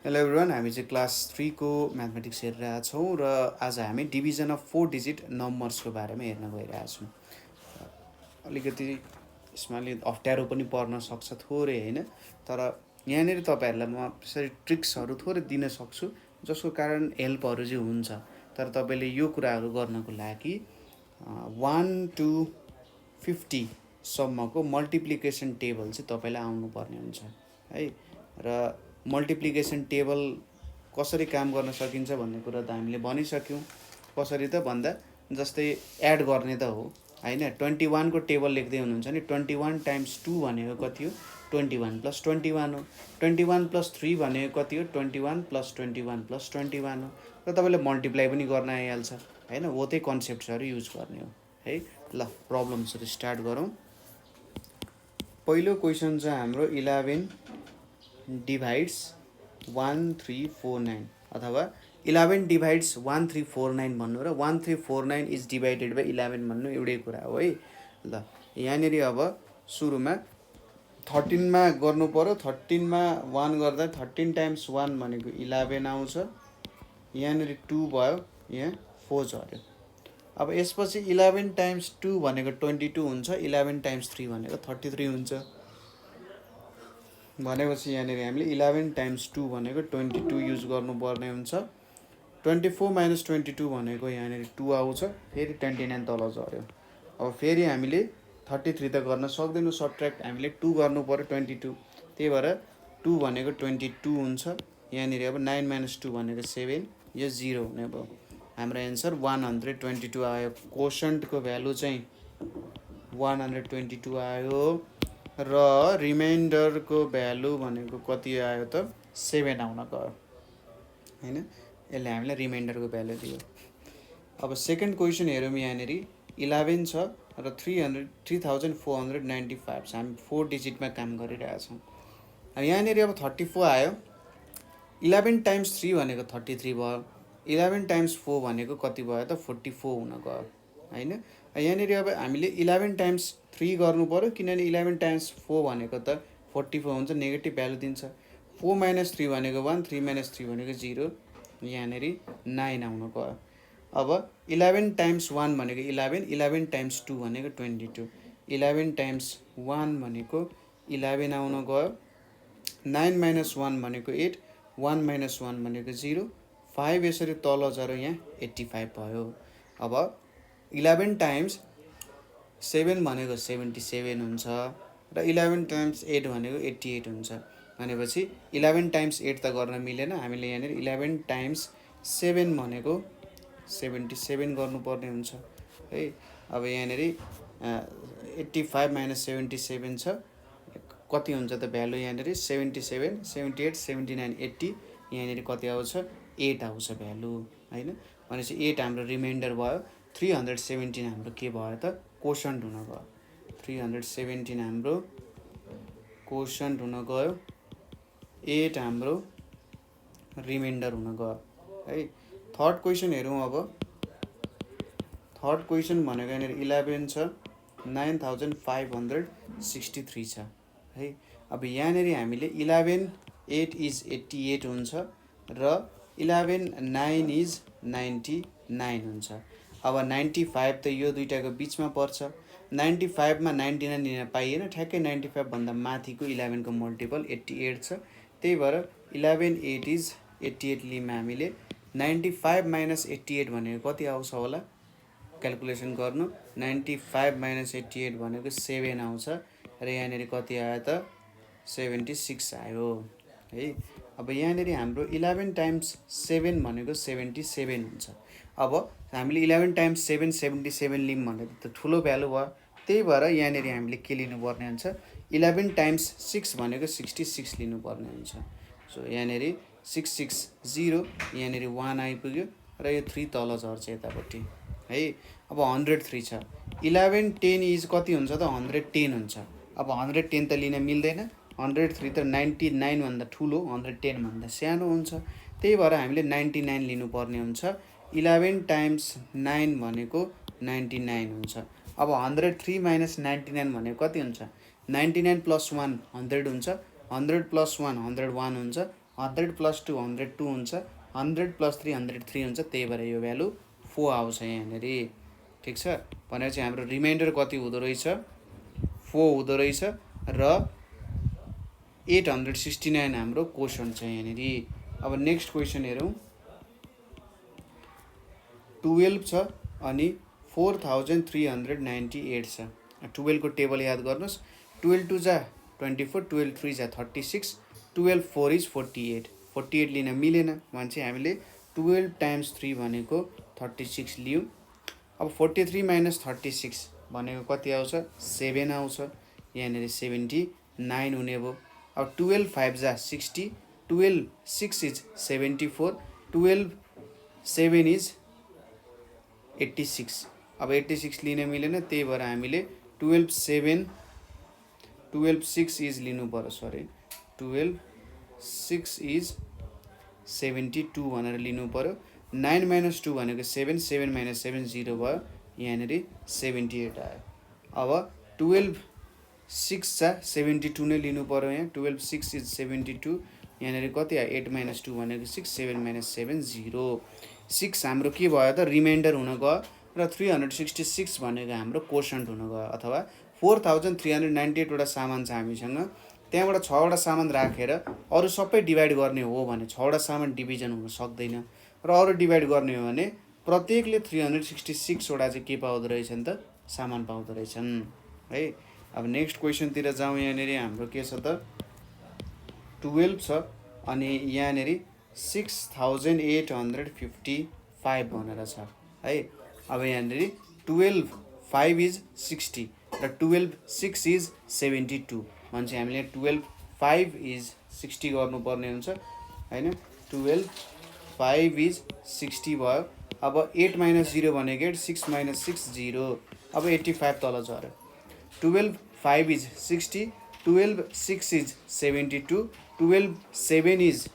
Hello everyone, हामी चाहिँ class 3 को म्याथमेटिक्स हेरिरहेका छौँ र आज हामी डिभिजन अफ 4 डिजिट नम्बर्सको बारेमा हेर्न गइरहेका छौँ। अलिकति यसमा अलि अप्ठ्यारो पनि पर्न सक्छ थोरै होइन, तर यहाँनिर तपाईँहरूलाई म त्यसरी ट्रिक्सहरू थोरै दिन सक्छु जसको कारण हेल्पहरू चाहिँ हुन्छ। तर तपाईँले यो कुराहरू गर्नको लागि 1 to 50 सम्मको मल्टिप्लिकेसन टेबल चाहिँ तपाईँलाई आउनुपर्ने हुन्छ है। र मल्टिप्लिकेसन टेबल कसरी काम गर्न सकिन्छ भन्ने कुरा त हामीले भनिसक्यौँ। कसरी त भन्दा जस्तै एड गर्ने त हो होइन। 21 को टेबल लेख्दै हुनुहुन्छ नि 21 टाइम्स 2 भनेको कति हो? 21 प्लस 21 हो। 21 प्लस 3 भनेको कति हो? 21 प्लस 21 प्लस 21 हो। र तपाईँले मल्टिप्लाई पनि गर्न आइहाल्छ होइन। हो त्यही कन्सेप्ट्सहरू युज गर्ने हो है। ल प्रब्लम्सहरू स्टार्ट गरौँ। पहिलो क्वेसन चाहिँ हाम्रो 11 डिभाइड्स 1349 अथवा 11 डिभाइड्स 1349 भन्नु र 1349 इज डिभाइडेड बाई 11 भन्नु एउटै कुरा हो है। ल यहाँनिर अब सुरुमा 13 मा गर्नु पर्यो। 13 मा 1 गर्दा 13 टाइम्स 1 भनेको 11 आउँछ। यहाँनिर 2 भयो, यहाँ 4 झऱ्यो। अब यसपछि 11 टाइम्स 2 भनेको 22 हुन्छ। 11 टाइम्स 3 भनेको 33 हुन्छ। भनेपछि यहाँनिर हामीले 11 टाइम्स 2 भनेको 22 युज गर्नुपर्ने हुन्छ। 24 माइनस 22 भनेको यहाँनिर 2 आउँछ। फेरि 29 तल झऱ्यो। अब फेरि हामीले 33 त गर्न सक्दैनौँ, सब्ट्र्याक्ट हामीले 2 गर्नु पर्यो 22। त्यही भएर 2 भनेको 22 हुन्छ। यहाँनिर अब 9 माइनस 2 भनेको 7, यो 0 हुने भयो। हाम्रो एन्सर 122 आयो। कोसन्टको भ्यालु चाहिँ 122 आयो र रिमाइन्डरको भ्यालु भनेको कति आयो त? 7 आउन गयो होइन। यसले हामीलाई रिमाइन्डरको भ्यालु दियो। अब सेकेन्ड क्वेसन हेरौँ। यहाँनिर 11 छ र 3495 छ। हामी 4 डिजिटमा काम गरिरहेछौँ। यहाँनिर अब 34 आयो। 11 टाइम्स 3 भनेको 33 भयो। 11 टाइम्स 4 भनेको कति भयो त? 44 हुन गयो होइन। यहाँनिर अब हामीले 11 टाइम्स 3 गर्नु पर्यो, किनभने 11 टाइम्स 4 भनेको त 44 हुन्छ। नेगेटिभ भ्यालु दिन्छ। 4 माइनस 3 भनेको 1, 3 माइनस 3 भनेको 0, यहाँनिर 9 आउन गयो। अब 11 टाइम्स 1 भनेको 11, 11 टाइम्स 2 भनेको 22, 11 टाइम्स 1 भनेको 11 आउन गयो। 9 माइनस 1 भनेको 8, 1 माइनस 1 भनेको 0, 5 यसरी तल झऱ्यो, यहाँ 85 भयो। अब 11 टाइम्स 7 भनेको 77 हुन्छ र 11 टाइम्स 8 भनेको 88 हुन्छ। भनेपछि 11 टाइम्स 8 त गर्न मिलेन। हामीले यहाँनिर 11 टाइम्स 7 भनेको 77 गर्नुपर्ने हुन्छ है। अब यहाँनिर 85 माइनस 77 छ, कति हुन्छ त भ्यालु? यहाँनिर 77, 78, 79, 80, यहाँनिर कति आउँछ? 8 आउँछ भ्यालु होइन। भनेपछि 8 हाम्रो रिमाइन्डर भयो। 317 हाम्रो के भयो त? कोसन्ट हुन गयो। 317 हाम्रो कोसन्ट हुन गयो। 8 हाम्रो रिमाइन्डर हुन गयो है। थर्ड क्वेसन हेरौँ। अब थर्ड क्वेसन भनेको यहाँनिर 11 छ, 9563 छ है। अब यहाँनिर हामीले 11 8 इज 88 हुन्छ र 11 9 इज 99 हुन्छ। अब 95 त यो दुइटाको बिचमा पर्छ। 95 मा 99 लिन पाइएन। ठ्याक्कै 95 भन्दा माथिको 11 को मल्टिपल 88 छ। त्यही भएर 11 8 इज 88 लिम हामीले। 95 माइनस 88 भनेको कति आउँछ होला? क्यालकुलेसन गर्नु। 95 माइनस 88 भनेको 7 आउँछ र यहाँनिर कति आयो त? 76 आयो है। अब यहाँनिर हाम्रो 11 टाइम्स 7 भनेको 77 हुन्छ। अब हामीले 11 टाइम्स 7 77 लिम भनेको त ठुलो भ्यालु भयो। त्यही भएर यहाँनिर हामीले के लिनुपर्ने हुन्छ? 11 टाइम्स 6 भनेको 66 लिनुपर्ने हुन्छ। सो यहाँनिर 660, यहाँनिर 1 आइपुग्यो र यो 3 तल झर्छ यतापट्टि है। अब 103 छ। 11 10 इज कति हुन्छ त? 110 हुन्छ। अब 110 त लिन मिल्दैन। 103 त 99 भन्दा ठुलो, 110 भन्दा सानो हुन्छ। त्यही भएर हामीले 99 लिनुपर्ने हुन्छ। 11 टाइम्स 9 भनेको 99 हुन्छ। अब 103 माइनस 99 भनेको कति हुन्छ? 99 प्लस 1 100 हुन्छ। 100 प्लस 1 101 हुन्छ। 100 प्लस 2 102 हुन्छ, 100 प्लस 3 103 हुन्छ, त्यही भएर यो भ्यालु 4 आउँछ यहाँनिर। ठिक छ, भनेपछि हाम्रो रिमाइन्डर कति हुँदो रहेछ, 4 हुँदो रहेछ र 869 हाम्रो क्वेसन छ यहाँनिर। अब नेक्स्ट क्वेसन हेरौँ। 12 छ अनि 4398 छ। 12 को टेबल याद गर्नुहोस्। 12 2 जा 24, 12 3 जा 36, 12 4 इज 48। 48 लिन मिलेन भने हामीले 12 टाइम्स 3 भनेको 36 लियौँ। अब 43 माइनस 36 भनेको कति आउँछ, 7 आउँछ। यहाँनिर 79 हुने भयो। अब 12 5 जा 60, 12 6 इज 74, 12 7 इज 86। अब 86 लिन मिलेन, त्यही भएर हामीले 12 6 इज लिनु पर्यो। सरी, 12 6 इज 72 भनेर लिनु पर्यो। 9 माइनस 2 भनेको 7, 7 माइनस 7 0 भयो। यहाँनिर 78 आयो। अब 12 6 जा 72 नै लिनु पर्यो। यहाँ 12 6 इज 72। यहाँनिर कति आयो, 8 माइनस 2 भनेको 6, 7 माइनस 7 0। 6 हाम्रो के भयो त, रिमाइन्डर हुन गयो र 366 भनेको हाम्रो कोसेन्ट हुन गयो। अथवा 4398 वटा सामान छ हामीसँग, त्यहाँबाट 6 वटा सामान राखेर अरू सबै डिभाइड गर्ने हो भने 6 वटा सामान डिभिजन हुन सक्दैन, र अरू डिभाइड गर्ने हो भने प्रत्येकले 366 वटा चाहिँ के पाउँदो रहेछन् त, सामान पाउँदो रहेछन् है। अब नेक्स्ट क्वेसनतिर जाउँ। यहाँनिर हाम्रो के छ त, 12 छ अनि यहाँनिर 6855 भनेर छ है। अब यहाँनिर 12 5 इज 60 र 12 6 इज 72 भने चाहिँ हामीले 12 5 इज 60 गर्नुपर्ने हुन्छ हैन। 12 5 इज 60 भयो। अब 8 माइनस 0 भनेको 8, 6 माइनस 6 0। अब 85 तल झऱ्यो। 12 5 इज 60, 12 6 इज 72, 12 7 इज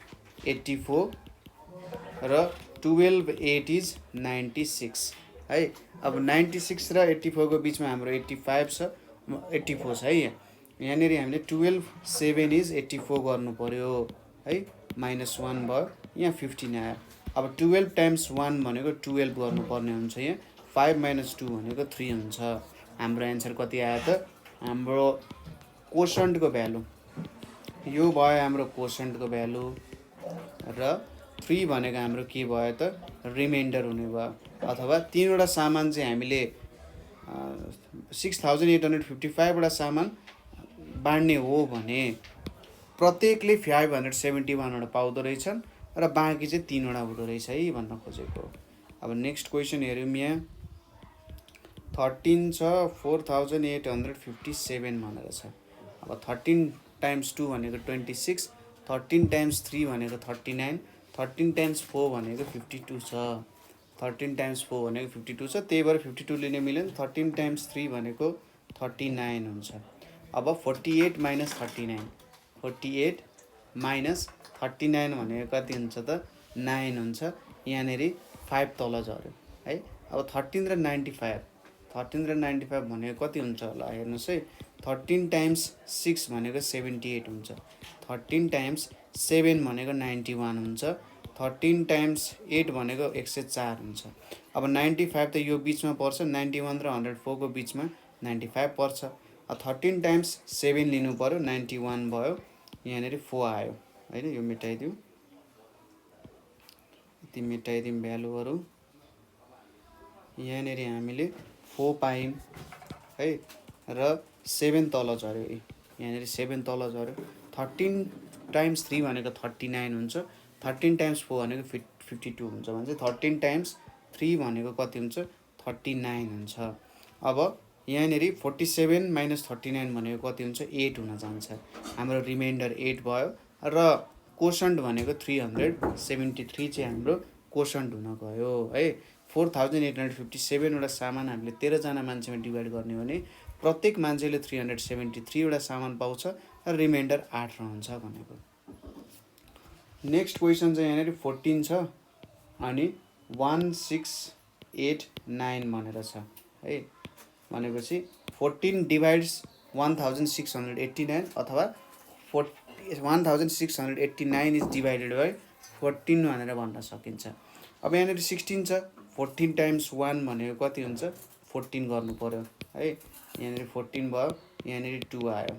84 र 12 8 इज 96 है। अब 96 र 84 को बिचमा हाम्रो 85 छ, 84 छ है। यहाँनिर हामीले 12 7 इज 84 गर्नु पर्यो है, -1 भयो, यहाँ 15 आयो। अब 12 टाइम्स 1 भनेको 12 गर्नुपर्ने हुन्छ। यहाँ 5 माइनस 2 भनेको 3 हुन्छ। हाम्रो एन्सर कति आयो त, हाम्रो कोसेन्टको भ्यालु यो भयो, हाम्रो कोसेन्टको भ्यालु, र 3 भनेको हाम्रो के भयो त, रिमाइन्डर हुने भयो। अथवा 3 वटा सामान चाहिँ हामीले 6855 वटा सामान बाँड्ने हो भने प्रत्येकले 571 वटा पाउँदो रहेछन् र बाँकी चाहिँ 3 वटा हुँदो रहेछ है भन्न खोजेको। अब नेक्स्ट क्वेसन हेरौँ। यहाँ 13 छ, 4857 भनेर छ। अब 13 टाइम्स 2 भनेको 26, 13 टाइम्स 3 भनेको 39, 13 टाइम्स 4 भनेको 52 छ। 13 टाइम्स 4 भनेको 52 छ, त्यही भएर 52 लिने मिलेन। 13 टाइम्स 3 भनेको 39 हुन्छ। अब 48 माइनस 39, 48 माइनस 39 भनेको कति हुन्छ त, 9 हुन्छ। यहाँनिर 5 तल झऱ्यो है। अब 13 र 95, 13 र 95 भनेको कति हुन्छ होला हेर्नुहोस् है। 13 टाइम्स 6 भनेको 78 हुन्छ, 13 टाइम्स 7 भनेको 91 हुन्छ, 13 टाइम्स 8 भनेको 104 हुन्छ। अब 95 त यो बिचमा पर्छ, 91 र 104 को बिचमा 95 पर्छ। 13 टाइम्स 7 लिनु पर्यो, 91 भयो। यहाँनिर 4 आयो होइन। यो मेटाइदिउँ, यति मेटाइदिउँ भ्यालुहरू। यहाँनिर हामीले 4 पायौँ है, र 7 तल झऱ्यो। यहाँनिर 7 तल झऱ्यो। 13 टाइम्स 3 भनेको 39 हुन्छ, 13 टाइम्स 4 भनेको 52 हुन्छ भने चाहिँ 13 टाइम्स 3 भनेको कति हुन्छ, 39 हुन्छ। अब यहाँनिर 47 माइनस 39 भनेको कति हुन्छ, 8 हुन जान्छ। हाम्रो रिमाइन्डर 8 भयो र कोसेन्ट भनेको 373 चाहिँ हाम्रो कोसेन्ट हुन गयो है। 4857 वटा सामान हामीले 13 जना मान्छेमा डिभाइड गर्ने हो भने प्रत्येक मान्छेले 373 वटा सामान पाउँछ र रिमाइन्डर 8 रहन्छ भनेको। नेक्स्ट क्वेसन चाहिँ यहाँनिर 14 छ अनि 1689 भनेर छ है। भनेपछि 14 डिभाइड्स 1689 अथवा 1689 इज डिभाइडेड बाई 14 भनेर भन्न सकिन्छ। अब यहाँनिर 16 छ, 14 टाइम्स 1 भनेको कति हुन्छ 14 गर्नु पर्यो है। यहाँनिर 14 भयो, यहाँनिर 2 आयो।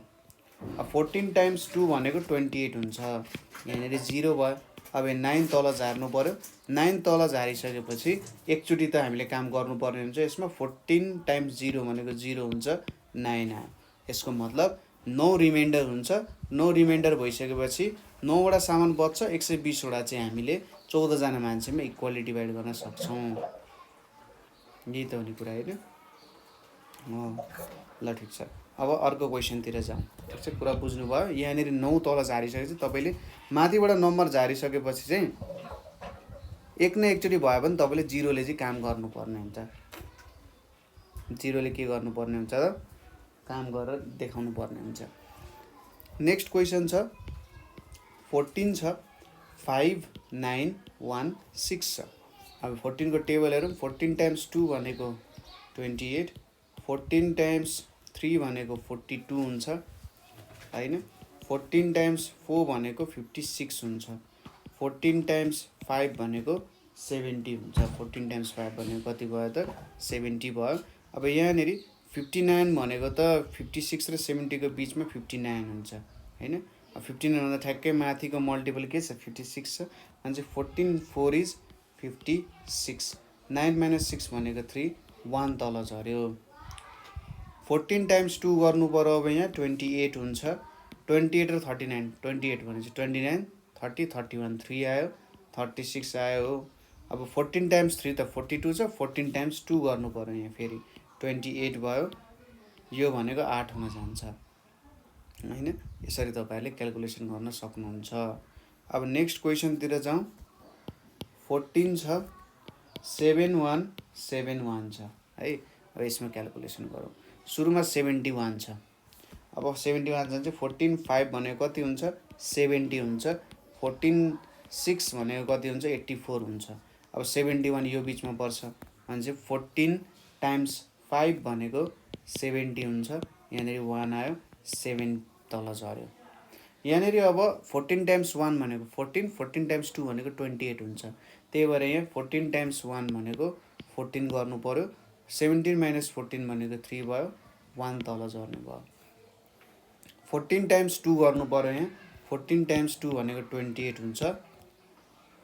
अब 14 टाइम्स 2 भनेको 28 हुन्छ, यहाँनिर 0 भयो। अब 9 तल झार्नु पर्यो, 9 तल झारिसकेपछि एकचोटि त हामीले काम गर्नुपर्ने हुन्छ यसमा। 14 टाइम्स 0 भनेको 0 हुन्छ, 9 आयो। यसको मतलब 9 रिमाइन्डर हुन्छ। 9 रिमाइन्डर भइसकेपछि 9वटा सामान बच्छ, 120वटा चाहिँ हामीले 14 जना मान्छेमा इक्वली डिभाइड गर्न सक्छौँ। यही त हुने कुरा होइन। ल ठिक छ, अब अर्को क्वेसनतिर जाउँ। ठिक छ, कुरा बुझ्नुभयो। यहाँनिर 9 तल झारिसकेपछि तपाईँले माथिबाट नम्बर झारिसकेपछि चाहिँ एक न एकचोटि भयो भने तपाईँले 0ले चाहिँ काम गर्नुपर्ने हुन्छ। 0ले के गर्नुपर्ने हुन्छ त काम गरेर देखाउनु पर्ने हुन्छ। नेक्स्ट क्वेसन छ 14 छ, 5 9 1 6 छ। अब 14 को टेबल हेरौँ। 14 टाइम्स 2 भनेको 28, 14 टाइम्स 3 भनेको 42 हुन्छ होइन। 14 टाइम्स 4 भनेको 56 हुन्छ। 14 टाइम्स 5 भनेको 70 हुन्छ। 14 टाइम्स 5 भनेको कति भयो त 70 भयो। अब यहाँनिर 59 भनेको त 56 र 70 को बिचमा 59 हुन्छ होइन। 59 भन्दा ठ्याक्कै माथिको मल्टिपल के छ 56 छ, अनि चाहिँ 14 4 इज 56। 9 माइनस 6 भनेको 3, 1 तल झऱ्यो। 14 टाइम्स 2 गर्नु पर्यो। अब यहाँ 28 हुन्छ। 28 र 39, 28 भनेपछि 29, 30, 31, 3 आयो, 36 आयो हो। अब 14 टाइम्स 3 त 42 छ, 14 टाइम्स 2 गर्नु पर्यो। यहाँ फेरि 28 भयो, यो भनेको 8 हुन जान्छ होइन। यसरी तपाईँहरूले क्यालकुलेसन गर्न सक्नुहुन्छ। अब नेक्स्ट क्वेसनतिर जाउँ। 14 छ, 7 1 7 1 छ है। अब यसमा क्यालकुलेसन गरौँ। सुरुमा 71 छ। अब 71 छ भने चाहिँ 14 5 भनेको कति हुन्छ 70 हुन्छ। 14 6 भनेको कति हुन्छ 84 हुन्छ। अब 71 यो बिचमा पर्छ भने चाहिँ 14 टाइम्स 5 भनेको 70 हुन्छ। यहाँनिर 1 आयो, 7 तल झऱ्यो। यहाँनिर अब 14 टाइम्स 1 भनेको 14, 14 टाइम्स 2 भनेको 28 हुन्छ। त्यही भएर यहाँ 14 टाइम्स 1 भनेको 14 गर्नु पर्यो। 17 माइनस 14 भनेको 3 भयो, 1 तल झर्ने भयो। 14 टाइम्स 2 गर्नु पर्यो। यहाँ 14 टाइम्स 2 भनेको 28 हुन्छ।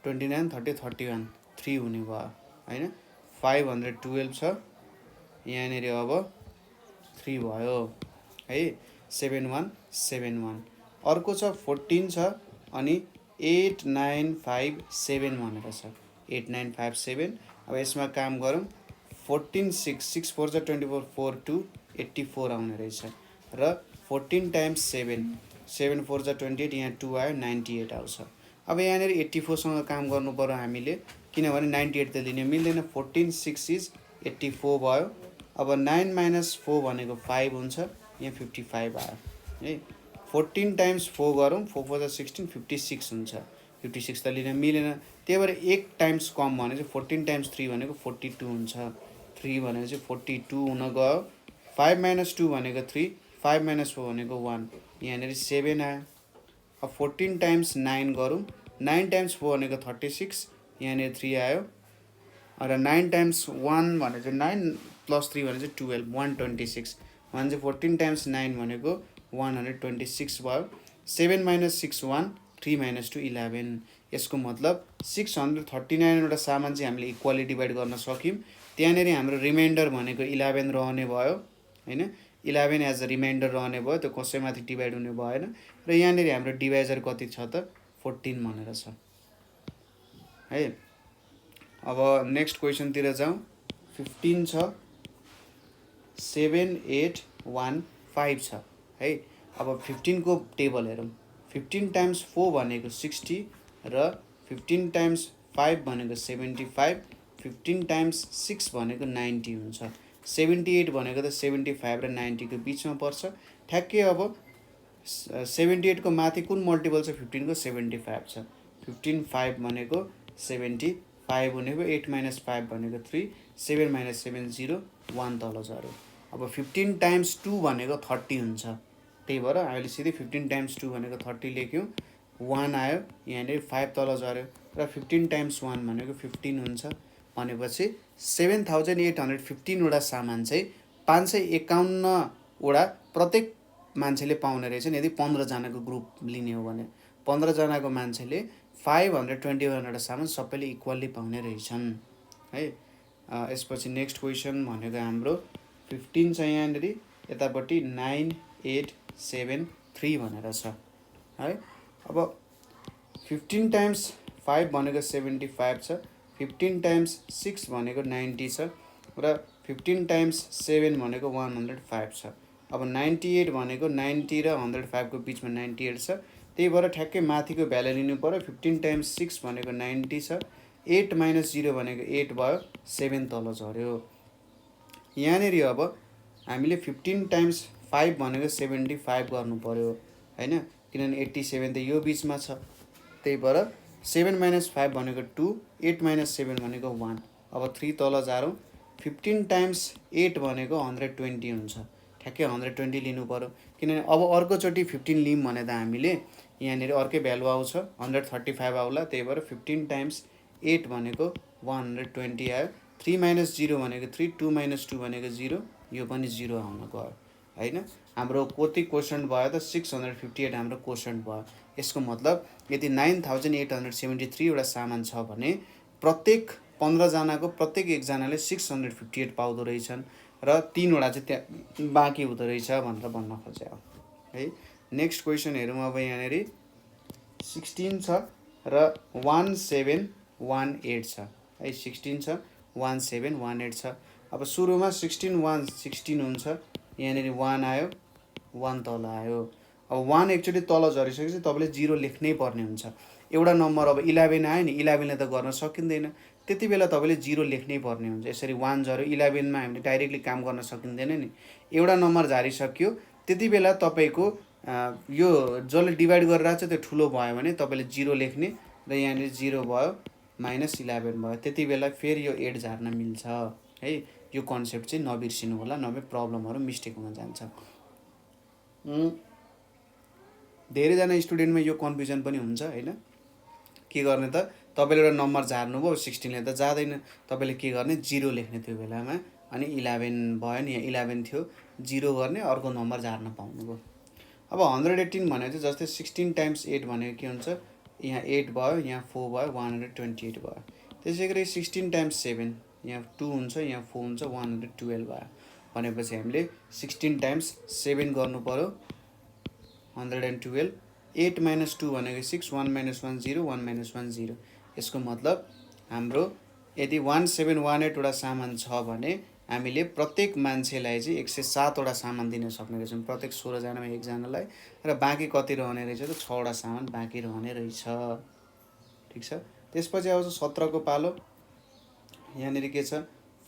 29 30 31, 3 हुने भयो होइन। 512 छ, यहाँनिर अब 3 भयो है। 7 1 7 1। अर्को छ 14 छ अनि 8 9 5 7 भनेर छ। 8 9 5 7। अब यसमा काम गरौँ। 14 6 6 4 जा 24, 4 2 84 आउने रहेछ। र 14 टाइम्स 7, 7 4 जा 28, यहाँ 2 आयो, 98 आउँछ। अब यहाँनिर 84सँग काम गर्नु पर्यो हामीले, किनभने 98 त लिन मिल्दैन। 14 6 इज 84 भयो। अब 9 माइनस 4 भनेको 5 हुन्छ, यहाँ 55 आयो है। 14 टाइम्स 4 गरौँ। 4 4 जा 16, 56 हुन्छ। 56 त लिन मिलेन, त्यही भएर एक टाइम्स कम भने चाहिँ 14 टाइम्स 3 भनेको 42 हुन्छ। 3 भनेको चाहिँ 42 हुन गयो। 5 माइनस 2 भनेको 3, 5 माइनस 4 भनेको 1, यहाँनिर 7 आयो। अब 14 टाइम्स 9 गरौँ। 9 टाइम्स 4 भनेको 36, यहाँनिर 3 आयो। र 9 टाइम्स 1 भने चाहिँ 9 प्लस 3 भने चाहिँ 12, 126 भने चाहिँ 14 टाइम्स 9 भनेको 126 भयो। 7 माइनस 6 1, 3 माइनस 2 11। यसको मतलब 639वटा सामान चाहिँ हामीले इक्वली डिभाइड गर्न सक्यौँ। त्यहाँनिर हाम्रो रिमाइन्डर भनेको 11 रहने भयो होइन। 11 एज अ रिमाइन्डर रहने भयो, त्यो कसैमाथि डिभाइड हुने भएन। र यहाँनिर हाम्रो डिभाइजर कति छ त 14 भनेर छ है। अब नेक्स्ट क्वेसनतिर जाउँ। 15 छ, 7 8 1 5 छ है। अब 15 को टेबल हेरौँ। 15 टाइम्स 4 भनेको 60 र 15 टाइम्स 5 भनेको 75, 15 टाइम्स 6 भनेको 90 हुन्छ। 78 भनेको त 75 र 90 को बिचमा पर्छ ठ्याक्कै। अब 78 को माथि कुन मल्टिपल छ 15 को 75 छ। 15 5 भनेको 75 हुने भयो। 8 माइनस 5 भनेको 3, 7 माइनस 7 0, 1 तल झऱ्यो। अब 15 टाइम्स 2 भनेको 30 हुन्छ त्यही भएर हामीले सिधै 15 टाइम्स 2 भनेको 30 लेख्यौँ, 1 आयो, यहाँनिर 5 तल झऱ्यो र 15 टाइम्स 1 भनेको 15 हुन्छ। भनेपछि 7815 वटा सामान चाहिँ 551 वटा प्रत्येक मान्छेले पाउने रहेछन् यदि 15 जनाको ग्रुप लिने हो भने। 15 जनाको मान्छेले 521 वटा सामान सबैले इक्वल्ली पाउने रहेछन् है। यसपछि नेक्स्ट क्वेसन भनेको हाम्रो 15 छ, यहाँनिर यतापट्टि 9 8 7 3 भनेर छ है। अब 15 टाइम्स 5 भनेको 75 छ, 15 टाइम्स 6 भनेको 90 छ र 15 टाइम्स 7 भनेको 105 छ। अब 98 भनेको 90 र 105 को बिचमा 98 छ, त्यही भएर ठ्याक्कै माथिको भ्यालु लिनु पर्यो। 15 टाइम्स 6 भनेको 90 छ, 8 माइनस 0 भनेको 8 भयो, 7 तल झऱ्यो। यहाँनिर अब हामीले 15 टाइम्स 5 भनेको 75 गर्नु पर्यो हैन, किनभने 87 त यो बिचमा छ, त्यही भएर 7 माइनस 5 भनेको 2, 8 माइनस 7 भनेको 1। अब 3 तल झारौँ। 15 टाइम्स 8 भनेको 120 हुन्छ, ठ्याक्कै 120 लिनु पर्यो, किनभने अब अर्कोचोटि 15 लियौँ भने त हामीले यहाँनिर अर्कै भ्यालु आउँछ, 135 आउला, त्यही भएर 15 टाइम्स 8 भनेको 120 आयो। 3 माइनस 0 भनेको 3, 2 माइनस 2 भनेको 0, यो पनि 0 आउन गयो हैन। हाम्रो कति क्वेसन भयो त 658 हाम्रो क्वेसन भयो। यसको मतलब यदि 9873 वटा सामान छ भने प्रत्येक 15 जनाको प्रत्येक एकजनाले 658 पाउँदो रहेछन् र 3 वटा चाहिँ त्यहाँ बाँकी हुँदो रहेछ भनेर भन्न खोजे है। नेक्स्ट क्वेसन हेरौँ। अब यहाँनिर 16 छ र 1718 छ है, 16 छ 1718 छ। अब सुरुमा 16 1 16 हुन्छ, यहाँनिर 1 आयो, 1 तल आयो। अब 1 एकचोटि तल झरिसकेपछि तपाईँले 0 लेख्नै पर्ने हुन्छ। एउटा नम्बर अब 11 आयो नि, 11ले त गर्न सकिँदैन, त्यति बेला तपाईँले 0 लेख्नै पर्ने हुन्छ। यसरी 1 झऱ्यो, 11मा हामीले डाइरेक्टली काम गर्न सकिँदैन नि, एउटा नम्बर झारिसक्यो त्यति बेला तपाईँको यो जसले डिभाइड गरेर चाहिँ त्यो ठुलो भयो भने तपाईँले 0 लेख्ने र यहाँनिर 0 भयो, माइनस 11 भयो, त्यति बेला फेरि यो 8 झार्न मिल्छ है। यो कन्सेप्ट चाहिँ नबिर्सिनु होला, नभए प्रब्लमहरू मिस्टेक हुन जान्छ। धेरैजना स्टुडेन्टमा यो कन्फ्युजन पनि हुन्छ हैन, के गर्ने त तपाईँले एउटा नम्बर झार्नुभयो, 16ले त जाँदैन, तपाईँले के गर्ने 0 लेख्ने त्यो बेलामा, अनि 11 भयो नि, यहाँ 11 थियो, 0 गर्ने, अर्को नम्बर झार्न पाउनुभयो। अब 118 भनेको चाहिँ जस्तै 16 टाइम्स 8 भनेको के हुन्छ, यहाँ 8 भयो, यहाँ 4 भयो, 128 भयो। त्यसै गरी 16 टाइम्स 7, यहाँ 2 हुन्छ, यहाँ 4 हुन्छ, 112 भयो। भनेपछि हामीले 16 टाइम्स 7 गर्नु पर्यो, 112। 8 माइनस 2 भनेको 6, 1 माइनस 1 0, 1 माइनस 1 0। यसको मतलब हाम्रो यदि 1718 वटा सामान छ भने हामीले प्रत्येक मान्छेलाई चाहिँ 107 वटा सामान दिन सक्ने रहेछौँ, प्रत्येक 16 जनामा एकजनालाई, र बाँकी कति रहने रहेछ त 6 वटा सामान बाँकी रहने रहेछ। ठिक छ। त्यसपछि आउँछ 17 को पालो। यहाँनिर के छ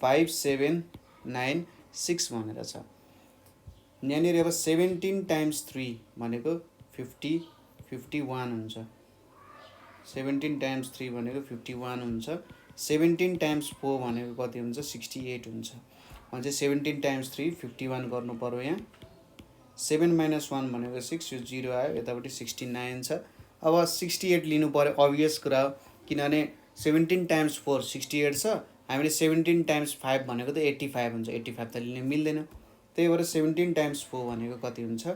5 7 9 6 भनेर छ। यहाँनिर अब 17 टाइम्स 3 भनेको 50 51 हुन्छ, 17 टाइम्स 3 भनेको 51 हुन्छ। 17 टाइम्स 4 भनेको कति हुन्छ 68 हुन्छ। भने चाहिँ 17 टाइम्स 3 51 गर्नु पर्यो। यहाँ 7 माइनस 1 भनेको 6, यो 0 आयो, यतापट्टि 69 छ। अब 68 लिनु पर्यो, अभियस कुरा हो, किनभने 17 टाइम्स 4 68 छ, हामीले 17 टाइम्स 5 भनेको त 85 हुन्छ, 85 त लिन मिल्दैन, त्यही भएर 17 टाइम्स 4 भनेको कति हुन्छ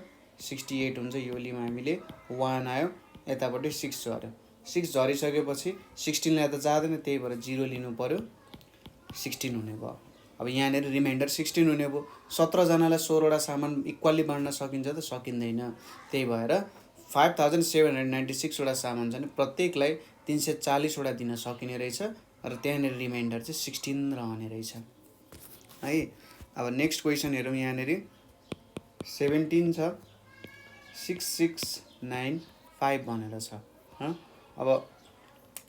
68 हुन्छ। यो लियौँ हामीले, 1 आयो, यतापट्टि 6 झऱ्यो, 6 झरिसकेपछि 16लाई त जाँदैन, त्यही भएर 0 लिनु पर्यो, 16 हुने भयो। अब यहाँनिर रिमाइन्डर 16 हुने भयो। 17 जनालाई 16 वटा सामान इक्वल्ली बाँड्न सकिन्छ त सकिँदैन, त्यही भएर 5796 वटा सामान छ भने प्रत्येकलाई 340 वटा दिन सकिने रहेछ, र त्यहाँनिर रिमाइन्डर चाहिँ 16 रहने रहेछ है। अब नेक्स्ट क्वेसन हेरौँ। यहाँनिर 17 छ, 6 6 9 5 भनेर छ। अब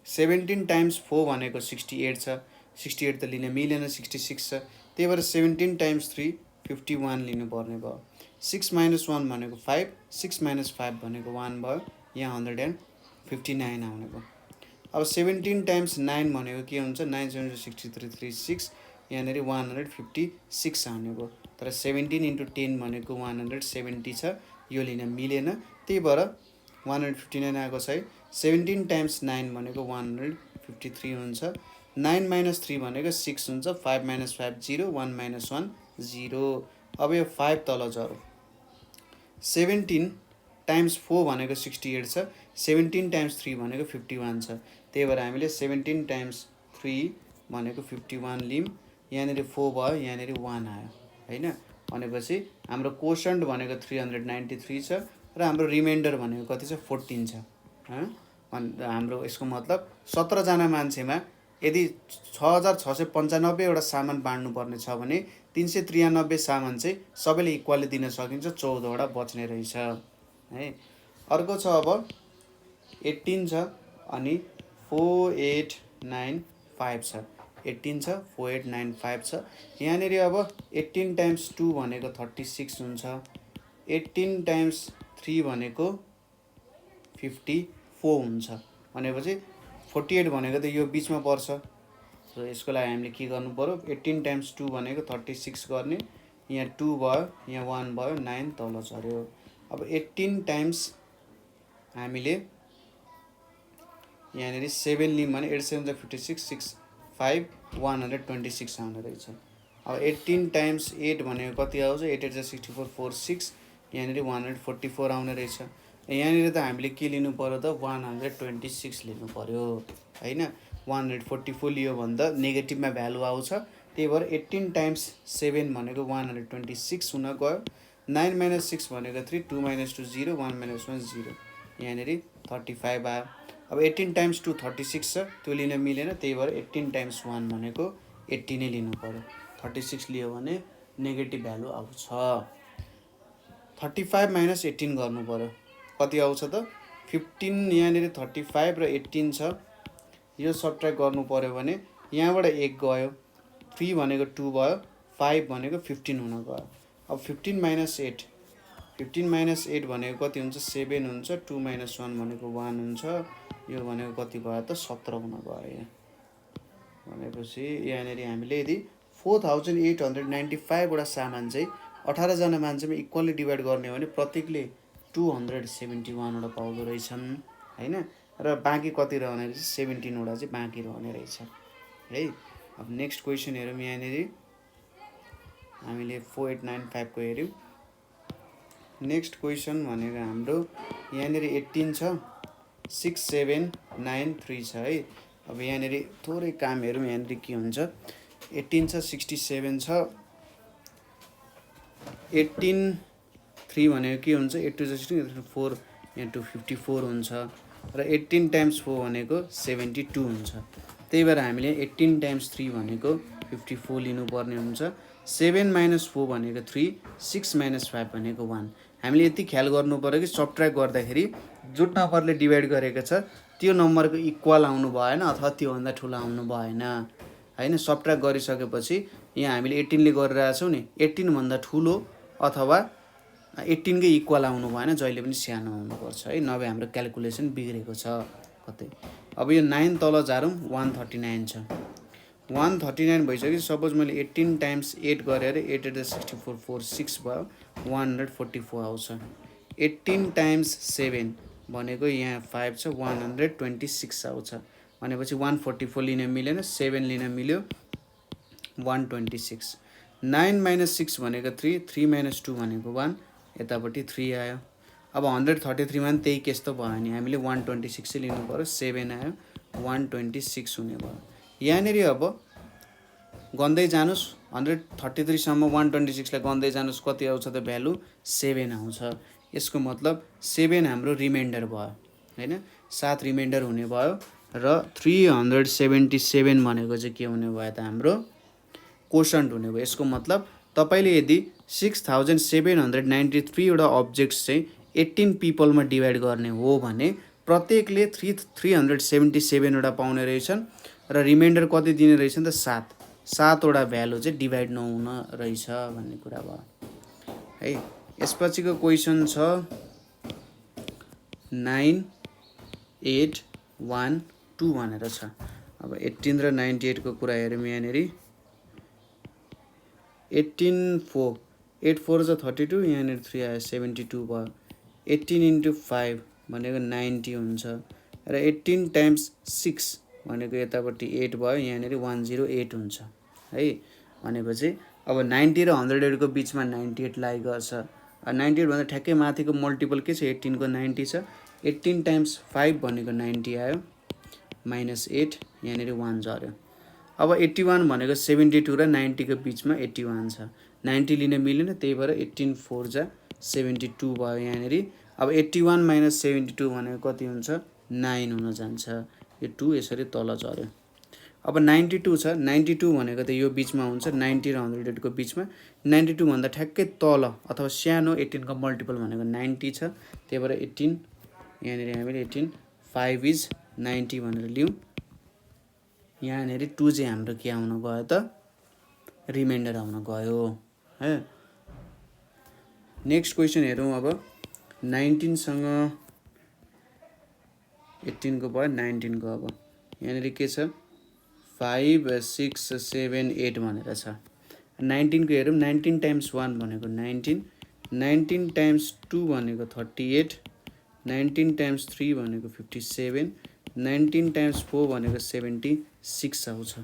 17 टाइम्स 4 भनेको 68 छ, 68 त लिन मिलेन, 66 छ, त्यही भएर 17 टाइम्स 3 51 लिनुपर्ने भयो। 6 माइनस 1 भनेको 5, 6 माइनस 5 भनेको 1 भयो, यहाँ 159 आउने भयो। अब 17 टाइम्स 9 भनेको के हुन्छ 9 7 63 36, यहाँनिर 156 आउने भयो। तर 17 × 10 भनेको 170 छ, यो लिन मिलेन, त्यही भएर 159 आएको छ है। 17 टाइम्स 9 भनेको 153 हुन्छ। 9 माइनस 3 भनेको 6 हुन्छ। 5 माइनस 5 0, 1 माइनस 1 0। अब यो 5 तल झऱ्यो। 17 टाइम्स 4 भनेको 68 छ। 17 टाइम्स 3 भनेको 51 छ। त्यही भएर हामीले 17 टाइम्स 3 भनेको 51 लियौँ। यहाँनिर 4 भयो, यहाँनिर 1 आयो होइन। भनेपछि हाम्रो कोसेन्ट भनेको 393 छ र हाम्रो रिमाइन्डर भनेको कति छ 14 छ। हाम्रो यसको मतलब 17 जना मान्छेमा यदि 6695 वटा सामान बाँड्नु पर्ने छ भने 393 सामान चाहिँ सबैले इक्वली दिन सकिन्छ, 14 वटा बच्ने रहेछ है। अर्को छ अब 18 छ अनि 4895 छ। 18 छ, 4895 छ। यहाँनिर अब 18 टाइम्स 2 भनेको 36 हुन्छ। 18 टाइम्स 3 भनेको 54 हुन्छ। भनेपछि 48 भनेको त यो बिचमा पर्छ। र यसको लागि हामीले के गर्नु पर्यो, 18 टाइम्स 2 भनेको 36 गर्ने, यहाँ 2 भयो, यहाँ 1 भयो, 9 तल झऱ्यो। अब 18 टाइम्स हामीले यहाँनिर 7 लियौँ भने 8 7 56, 6 5 126 आउने रहेछ। अब 18 टाइम्स 8 भनेको कति आउँछ, 8 8 64 4 6, यहाँनिर 144 आउने रहेछ। यहाँनिर त हामीले के लिनु पर्यो त 126 लिनु पर्यो होइन। 144 लियो भने त नेगेटिभमा भ्यालु आउँछ। त्यही भएर 18 टाइम्स 7 भनेको 126 हुन गयो। 9 माइनस 6 भनेको 3, 2 माइनस 2 0, 1 माइनस 1 0, यहाँनिर 35 आयो। अब 18 टाइम्स 2 36 छ, त्यो लिन मिलेन, त्यही भएर 18 टाइम्स 1 भनेको 80 नै लिनु पर्यो। 36 लियो भने नेगेटिभ भ्यालु आउँछ। 35 माइनस 18 गर्नु पर्यो, कति आउँछ त 15। यहाँनिर 35 र 18 छ, यो सबट्र्याक्ट गर्नु पर्यो भने यहाँबाट 1 गयो, 3 भनेको 2 भयो, 5 भनेको 15 हुन गयो। अब 15 माइनस 8, 15 माइनस 8 भनेको कति हुन्छ 7 हुन्छ। 2 माइनस 1 भनेको 1 हुन्छ। यो भनेको कति भयो त 17 हुन गयो यहाँ। भनेपछि यहाँनिर हामीले यदि 4895 वटा सामान चाहिँ 18 जना मान्छेमा इक्वली डिभाइड गर्ने हो भने प्रत्येकले 271 वटा पाउँदो रहेछन् होइन। र बाँकी कति रहने रहेछ 17 वटा चाहिँ बाँकी रहने रहेछ है। अब नेक्स्ट क्वेसन हेरौँ। यहाँनिर हामीले 4895 को हेऱ्यौँ। नेक्स्ट क्वेसन भनेको हाम्रो यहाँनिर 18 छ, 6793 छ है। अब यहाँनिर थोरै काम हेरौँ यहाँनिर के हुन्छ। 18 छ, 67 छ, 18 3 भनेको के हुन्छ 8 2 16 4, यहाँ 254 हुन्छ। र 18 टाइम्स 4 भनेको 72 हुन्छ। त्यही भएर हामीले 18 टाइम्स 3 भनेको 54 लिनुपर्ने हुन्छ। 7 माइनस 4 भनेको 3, 6 माइनस 5 भनेको 1। हामीले यति ख्याल गर्नु पर्यो कि सबट्र्याक्ट गर्दाखेरि जुन नम्बरले डिभाइड गरेको छ त्यो नम्बरको इक्वल आउनु भएन अथवा त्योभन्दा ठुलो आउनु भएन होइन। सबट्र्याक्ट गरिसकेपछि यहाँ हामीले 18 ले गरिरहेछौँ नि, 18 भन्दा ठुलो अथवा 18 कै इक्वल आउनु भएन, जहिले पनि सानो आउनुपर्छ है, नभए हाम्रो क्यालकुलेसन बिग्रेको छ कतै। अब यो 9 तल झारौँ, 139 छ। 139 भइसक्यो। सपोज मैले 18 टाइम्स 8 गरेर 8 8 64 4 6 भयो, 144 आउँछ। 18 टाइम्स 7 भनेको यहाँ 5 छ, 126 आउँछ। भनेपछि 144 लिन मिलेन, 7 लिन मिल्यो, 126। 9 माइनस 6 भनेको 3, 3 माइनस 2 भनेको 1, यतापट्टि 3 आयो। अब 133 मा त्यही केस त भयो नि, हामीले 126 चाहिँ लिनु पर्यो। 7 आयो, 126 हुने भयो। यहाँनिर अब गन्दै जानुस्, 133 सम्म 126 लाई गन्दै जानुस्, कति आउँछ त भ्यालु 7 आउँछ। यसको मतलब 7 हाम्रो रिमाइन्डर भयो हैन, 7 रिमाइन्डर हुने भयो। र 377 भनेको चाहिँ के हुने भयो त हाम्रो कोसेन्ट हुने भयो। यसको मतलब तपाईले यदि 6793 वटा अब्जेक्ट्स चाहिँ 18 पिपलमा डिभाइड गर्ने हो भने प्रत्येकले 377 वटा पाउने रहेछन् र रिमाइन्डर कति दिने रहेछन् त 7 वटा भ्यालु चाहिँ डिभाइड नहुन रहेछ भन्ने कुरा भयो है। यसपछिको क्वेसन छ 9812 भनेर छ। अब 18 र 98 को कुरा हेरौँ। यहाँनिर 18 8 4 जा 32, यहाँनिर 3 आयो 72 भयो। 18 इन्टु 5 भनेको 90 हुन्छ र 18 टाइम्स 6 भनेको यतापट्टि 8 भयो, यहाँनिर 108 हुन्छ है। भनेपछि अब 90 र 108 को बिचमा 98 लाई गर्छ। 98 भन्दा ठ्याक्कै माथिको मल्टिपल के छ, 18 को 90 छ। 18 टाइम्स 5 भनेको 90 आयो, माइनस 8, यहाँनिर 1 झऱ्यो। अब 81 भनेको 72 र 90 को बिचमा 81 छ। 90 लिन मिलेन, त्यही भएर 18 4 जा 72 भयो यहाँनिर। अब 81 माइनस 72 भनेको कति हुन्छ, 9 हुन जान्छ। यो 2 यसरी तल झऱ्यो। अब 92 छ, 92 भनेको त यो बिचमा हुन्छ, 90 र 108 को बिचमा। 92 भन्दा ठ्याक्कै तल अथवा सानो 18 को मल्टिपल भनेको 90 छ, त्यही भएर 18 यहाँनिर हामीले 18 5 इज 90 भनेर लियौँ। यहाँनिर 2 चाहिँ हाम्रो के आउन गयो त, रिमाइन्डर आउन गयो है। नेक्स्ट क्वेसन हेरौँ अब। 19 सँग 18 को भयो, 19 को। अब यहाँनिर के छ, 5 6 7 8 भनेर छ। 19 को हेरौँ। 19 टाइम्स 1 भनेको 19, 19 टाइम्स 2 भनेको 38, 19 टाइम्स 3 भनेको 57, 19 टाइम्स 4 भनेको 76 आउँछ।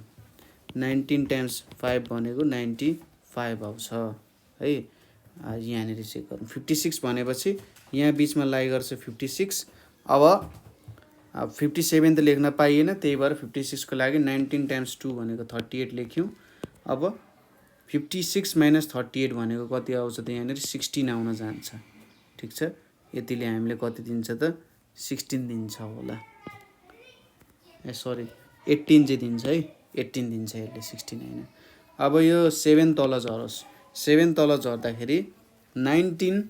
19 टाइम्स 5 भनेको 95 आउँछ है। यहाँनिर चेक गरौँ। 56 भनेपछि यहाँ बिचमा लाई गर्छ 56। अब 57 त लेख्न पाइएन, त्यही भएर 56 को लागि 19 टाइम्स 2 भनेको 38 लेख्यौँ। अब 56 माइनस 38 भनेको कति आउँछ त, यहाँनिर 16 आउन जान्छ। ठिक छ, यतिले हामीले कति दिन्छ त, 16 दिन्छ होला। सरी 18 चाहिँ दिन्छ है, 18 दिन्छ यसले, 16 होइन। अब यो 7 तल झरोस्। 7 तल झर्दाखेरि 19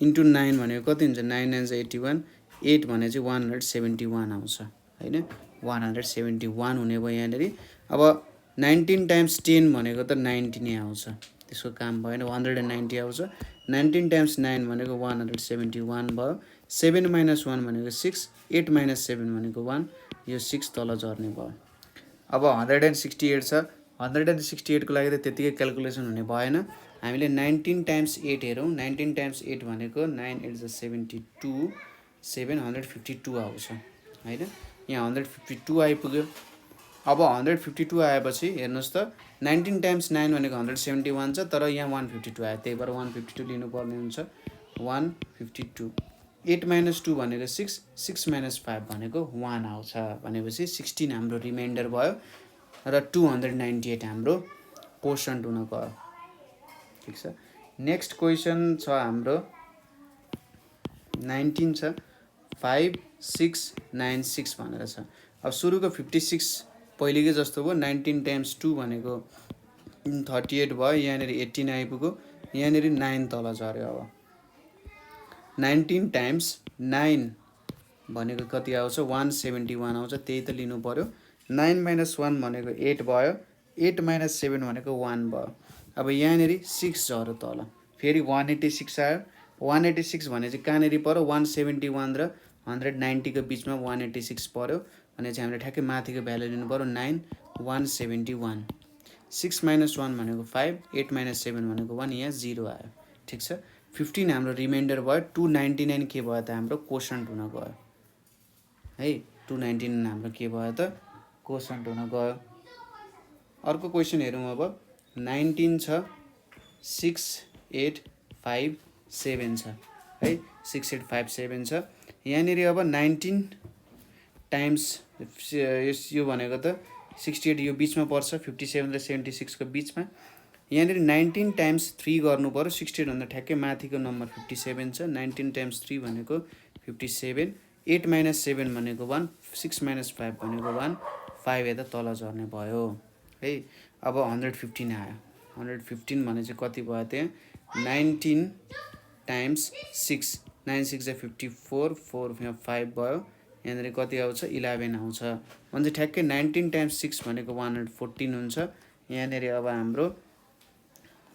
इन्टु 9 भनेको कति हुन्छ, 9 9 81, 8 भने चाहिँ 171 आउँछ होइन। 171 हुने भयो यहाँनिर। अब 19 टाइम्स 10 भनेको त 90 नै आउँछ, त्यसको काम भएन, 190 आउँछ। 19 टाइम्स 9 भनेको 171 भयो। 7 माइनस 1 भनेको 6, 8 माइनस 7 भनेको 1, यो 6 तल झर्ने भयो। अब 168 छ। 168 को लागि त त्यतिकै क्यालकुलेसन हुने भएन, हामीले 19 टाइम्स 8 हेरौँ। 19 टाइम्स 8 भनेको 9 8 जा 72, 752 आउँछ होइन। यहाँ 152 आइपुग्यो। अब 152 आएपछि हेर्नुहोस् त, 19 टाइम्स 9 भनेको 171 छ, तर यहाँ 152 आयो, त्यही भएर 152 लिनुपर्ने हुन्छ। 152। 8 माइनस 2 भनेको 6, 6 माइनस 5 भनेको 1 आउँछ। भनेपछि 16 हाम्रो रिमाइन्डर भयो र 298 हाम्रो कोसन्ट हुन गयो। ठिक छ। नेक्स्ट क्वेसन छ हाम्रो 19 छ, 5 6 9 6 भनेर छ। अब सुरुको 56 पहिलेकै जस्तो भयो। 19 टाइम्स 2 भनेको 38 भयो, यहाँनिर 18 आइपुग्यो, यहाँनिर 9 तल झऱ्यो। अब 19 टाइम्स 9 भनेको कति आउँछ, 171 आउँछ, त्यही त लिनु पर्यो। 9 माइनस 1 भनेको 8 भयो, 8 माइनस 7 भनेको 1 भयो। अब यहाँनिर 6 झऱ्यो तल, फेरि 186 आयो। 186 भने चाहिँ कहाँनिर पर्यो, 171 र 190 को बिचमा 186 पर्यो भने चाहिँ हामीले ठ्याक्कै माथिको भ्यालु लिनु पर्यो, 9 171। 6 माइनस 1 भनेको 5, 8 माइनस 7 भनेको 1, यहाँ 0 आयो। ठिक छ। 15 हाम्रो रिमाइन्डर भयो। 299 के भयो त, हाम्रो कोसन्ट हुन गयो है। 299 हाम्रो के भयो त, कोसन्ट हुन गयो। अर्को क्वेसन हेरौँ अब। 19 छ, 6 8 5 7 छ है। 6 8 5 7 छ। यहाँनिर अब 19 टाइम्स यो भनेको त 68 यो बिचमा पर्छ, 57 र 76 को बिचमा। यहाँनिर 19 टाइम्स 3 गर्नु पर्यो। 68 भन्दा ठ्याक्कै माथिको नम्बर 57 छ। 19 टाइम्स 3 भनेको 57, 8 माइनस 7 भनेको 1, 6 माइनस 5 भनेको 1, 5 यता तल झर्ने भयो है। अब 115 आयो। 115 भने चाहिँ कति भयो त्यहाँ, 19 टाइम्स 6, 9 6 जा 54, 4 5 भयो, यहाँनिर कति आउँछ, 11 आउँछ। भने चाहिँ ठ्याक्कै 19 टाइम्स 6 भनेको 114 हुन्छ। यहाँनिर अब हाम्रो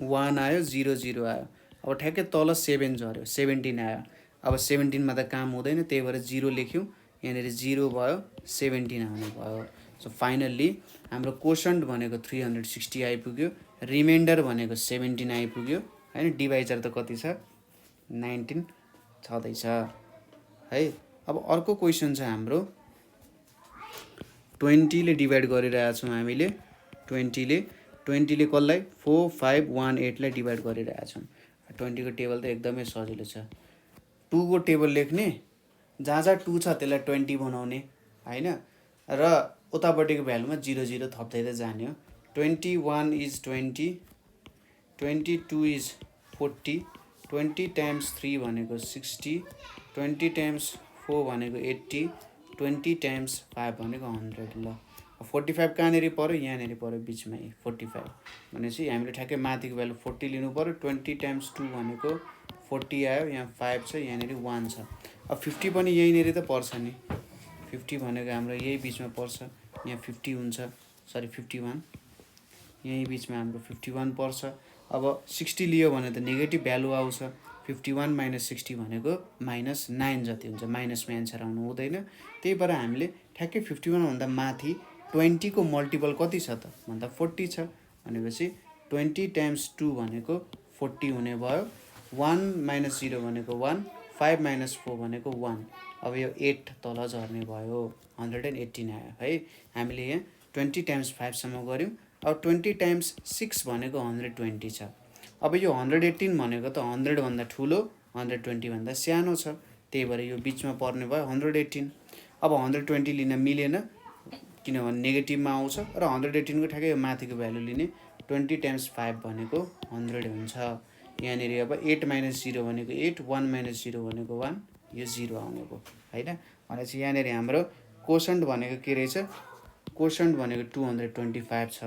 1 आयो, 0 0 आयो। अब ठ्याक्कै तल 7 झऱ्यो, 17 आयो। अब 17 मा त काम हुँदैन, त्यही भएर 0 लेख्यौँ। यहाँनिर 0 भयो, 17 आउने भयो। सो फाइनल्ली हाम्रो कोसन्ट भनेको 360 आइपुग्यो रिमाइन्डर भनेको 17 आइपुग्यो हैन। डिभाइजर त कति छ 19 छँदैछ है। अब अर्को क्वेसन छ हाम्रो 20 ले डिभाइड गरिरहेका छौँ हामीले। 20 ले कसलाई 4 5 1 8 लाई डिभाइड गरिरहेका छौँ। 20 को टेबल त एकदमै सजिलो छ। 2 को टेबल लेख्ने, जहाँ जहाँ 2 छ त्यसलाई 20 बनाउने हैन, र उतापट्टिको भ्यालुमा 0 0 थप्दै त जाने हो। 21 इज 20, 22 इज 40, 20 टाइम्स 3 भनेको 60, 20 टाइम्स 4 भनेको 80, 20 टाइम्स 5 भनेको 100। ल 45 कहाँनिर पऱ्यो, यहाँनिर पऱ्यो बिचमा। 45 भनेपछि हामीले ठ्याक्कै माथिको भ्यालु 40 लिनु पऱ्यो। 20 टाइम्स 2 भनेको 40 आयो, यहाँ 5 छ, यहाँनिर 1 छ। अब 50 पनि यहीँनिर त पर्छ नि। 50 भनेको हाम्रो यही बिचमा पर्छ, यहाँ 50 हुन्छ, सरी 51, यही बिचमा हाम्रो 51 पर्छ। अब 60 लियो भने त नेगेटिभ भ्यालु आउँछ। 51 माइनस 60 भनेको -9 जति हुन्छ। माइनसमा एन्सर आउनु हुँदैन। त्यही भएर हामीले ठ्याक्कै 51 भन्दा माथि 20 को मल्टिपल कति छ त भन्दा 40 छ भनेपछि 20 टाइम्स 2 भनेको 40 हुने भयो। 1 माइनस 0 भनेको 1, 5 माइनस 4 भनेको 1। अब यो 8 तल झर्ने भयो, 118 आयो है। हामीले यहाँ 20 टाइम्स 5 सम्म गऱ्यौँ। अब 20 टाइम्स 6 भनेको 120 छ। अब यो 118 भनेको त 100 भन्दा ठुलो, 120 भन्दा सानो छ, त्यही भएर यो बिचमा पर्ने भयो 118। अब 120 लिन मिलेन किनभने नेगेटिभमा आउँछ, र 118 को ठ्याक्कै यो माथिको भ्यालु लिने। 20 टाइम्स 5 भनेको 100 हुन्छ। यहाँनिर अब 8 माइनस 0 भनेको 8, 1 माइनस 0 भनेको 1, यो 0 आउने भयो हैन। भनेपछि यहाँनिर हाम्रो कोसन्ट भनेको के रहेछ, कोसन्ट भनेको 225 छ,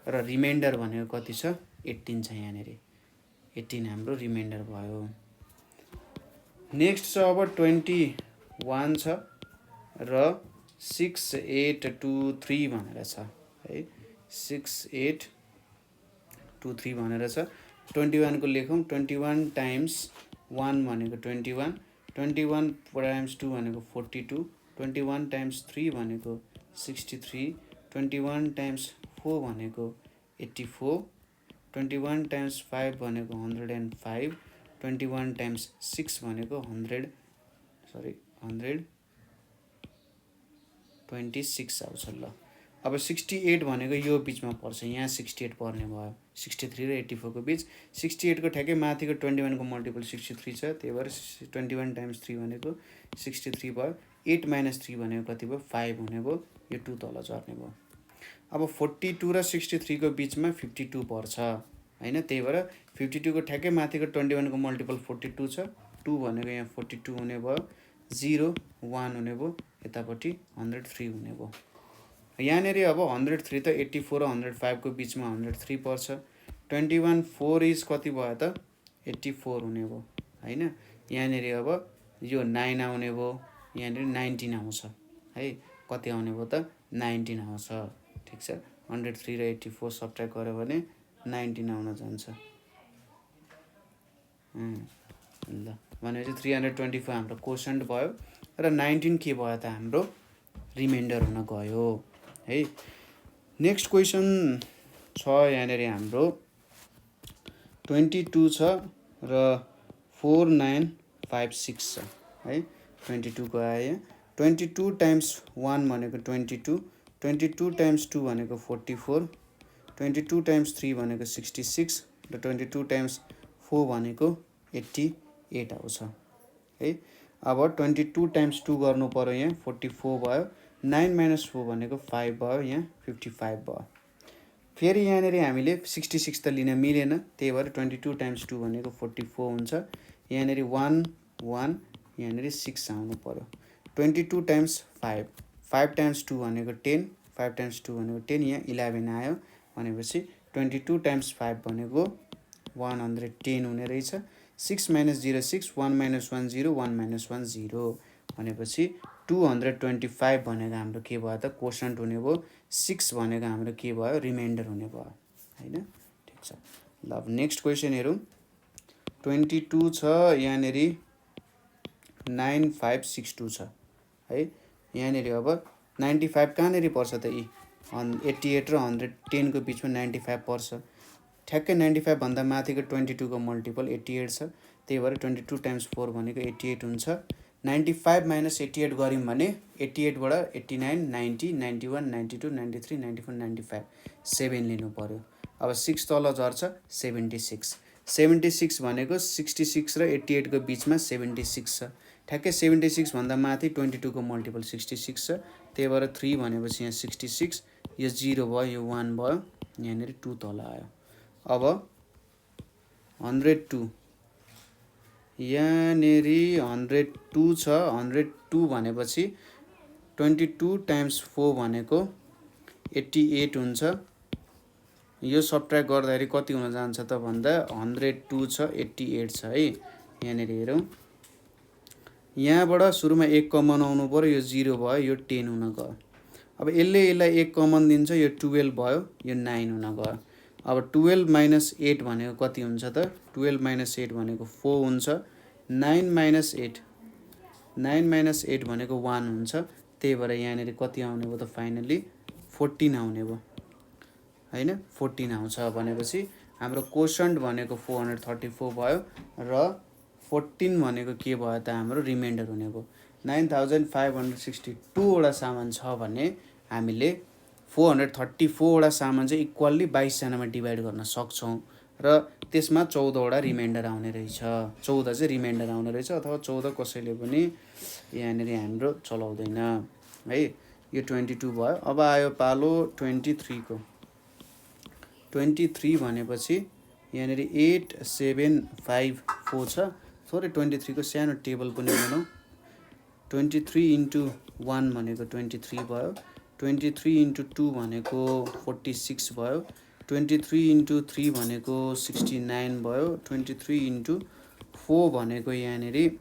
र रिमाइन्डर भनेको कति छ 18 छ। यहाँनिर 18 हाम्रो रिमाइन्डर भयो। नेक्स्ट छ अब 21 छ र 6 8 2 3 भनेर छ है। 6 8 2 3 भनेर छ। 21 को लेखौँ। 21 टाइम्स 1 भनेको 21, 21 टाइम्स 2 भनेको 42, 21 टाइम्स 3 भनेको 63, 21 टाइम्स 4 भनेको 84, 21 टाइम्स 5 भनेको 105, 21 टाइम्स 6 भनेको 126 आउँछ। ल अब 68 भनेको यो बिचमा पर्छ, यहाँ 68 पर्ने भयो। 63 र 84 को बिच। 68 को ठ्याक्कै माथिको 21 को मल्टिपल 63 छ, त्यही भएर 21 टाइम्स 3 भनेको 63 भयो। 8 माइनस 3 भनेको कति भयो 5 हुने भयो, यो 2 तल झर्ने भयो। अब 42 र 63 को बिचमा 52 पर्छ हैन, त्यही भएर 52 को ठ्याक्कै माथिको 21 को मल्टिपल 42 छ, 2 भनेको यहाँ 42 हुने भयो, 0 1 हुने भयो, यतापट्टि 103 हुने भयो। यहाँनिर अब 103 त 84 र 105 को बिचमा 103 पर्छ। 21 4 इज कति भयो त 84 हुने भयो हैन। यहाँनिर अब यो 9 आउने भयो, यहाँनिर 19 आउँछ है। कति आउने भयो त 19 आउँछ। ठिक छ, 103 र 84 सब्ट्र्याक्ट गर्यो भने 19 आउन जान्छ। ल भनेपछि 324 हाम्रो कोसन्ट भयो, र 19 के भयो त हाम्रो रिमाइन्डर हुन गयो है। नेक्स्ट क्वेसन छ यहाँनिर हाम्रो 22 छ र 4956 छ है। 22 को आयो। 22 टाइम्स 1 भनेको 22, 22 टाइम्स 2 भनेको 44, 22 टाइम्स 3 भनेको 66, र 22 टाइम्स 4 भनेको 88 आउँछ है। अब 22 टाइम्स 2 गर्नु पर्यो, यहाँ 44 भयो। 9 माइनस 4 भनेको 5 भयो, यहाँ 55 भयो। फेरि यहाँनिर हामीले 66 त लिन मिलेन, त्यही भएर 22 टाइम्स 2 भनेको 44 हुन्छ। यहाँनिर 1 1, यहाँनिर 6 आउनु पर्यो। 22 टाइम्स 5, 5 टाइम्स 2 भनेको 10, 5 टाइम्स 2 भनेको 10, यहाँ 11 आयो भनेपछि 22 टाइम्स 5 भनेको 110 हुने रहेछ। 6 माइनस 0 6, 1 माइनस 1 0, 1 माइनस 1 0 भनेपछि 225 भनेको हाम्रो के भयो त कोसन्ट हुने भयो। 6 भनेको हाम्रो के भयो रिमाइन्डर हुने भयो हैन। ठिक छ। ल अब नेक्स्ट क्वेसन हेरौँ। 22 छ, यहाँनिर 9562 छ है। यहाँनिर अब 95 कहाँनिर पर्छ त यी 88 र 110 को बिचमा 95 पर्छ। ठ्याक्कै 95 भन्दा माथिको 22 को मल्टिपल 88 छ, त्यही भएर 22 टाइम्स 4 भनेको 88 हुन्छ। 95 माइनस 88 गऱ्यौँ भने 88 बाट 89 90 91 92 93 94 95 7 लिनु पर्यो। अब 6 तल झर्छ 76 76 भनेको 66 र 88 को बिचमा 76 छ, ठ्याक्कै 76 भन्दा माथि 22 को मल्टिपल 66 छ, त्यही भएर 3 भनेपछि यहाँ 66, यो 0 भयो, यो 1 भयो, यहाँनिर 2 तल आयो। अब 102 यहाँनिर 102 छ, 102 भनेपछि 22 टाइम्स 4 भनेको 88 हुन्छ। यो सब्ट्र्याक्ट गर्दाखेरि कति हुन जान्छ त भन्दा 102 छ 88 छ है। यहाँनिर हेरौँ, यहाँबाट सुरुमा 1 कमन आउनु पर्यो, यो 0 भयो, यो 10 हुन गयो। अब यसलाई 1 कमन दिन्छ, यो 12 भयो, यो 9 हुन गयो। अब 12 माइनस 8 भनेको कति हुन्छ त? 12 माइनस 8 भनेको 4 हुन्छ। 9 माइनस 8 भनेको 1 हुन्छ, त्यही भएर यहाँनिर कति आउने भयो त फाइनली 14 आउने भयो हैन। 14 आउँछ भनेपछि हाम्रो कोशन्ट भनेको 434 भयो र 14 भनेको के भयो त हाम्रो रिमाइन्डर हुने भयो। 9562 वटा सामान छ भने हामीले 434 वटा सामान चाहिँ इक्वल्ली 22 जनामा डिभाइड गर्न सक्छौँ र त्यसमा 14 वटा रिमाइन्डर आउने रहेछ। 14 चाहिँ रिमाइन्डर आउने रहेछ, अथवा 14 कसैले पनि यहाँनिर हाम्रो चलाउँदैन है। यो 22 भयो। अब आयो पालो 23 को। 23 भनेपछि यहाँनिर 8754 छ। थोरै 23 को सानो टेबल पनि बनाऊ। 23 इन्टु 1 भनेको 23 भयो, 23 इन्टु 2 भनेको 46 भयो, 23 इन्टु 3 भनेको 69 भयो, 23 इन्टु 4 भनेको यहाँनिर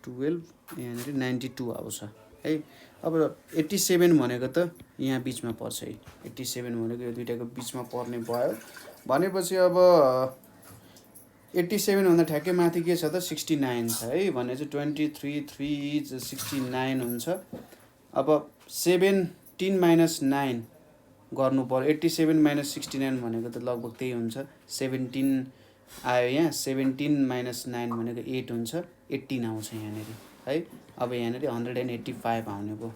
12, यहाँनिर 92 आउँछ है। अब 87 भनेको त यहाँ बिचमा पर्छ है। 87 भनेको यो दुईटाको बिचमा पर्ने भयो भनेपछि अब 87 भन्दा ठ्याक्कै माथि के छ त 69 छ है। भने चाहिँ 23 3 इज 69 हुन्छ। अब 17 माइनस 9 गर्नु पर्यो। 87 माइनस 69 भनेको त लगभग त्यही हुन्छ। 17 आयो यहाँ, 17 माइनस 9 भनेको 8 हुन्छ, 18 आउँछ यहाँनिर है। अब यहाँनिर 185 आउने भयो।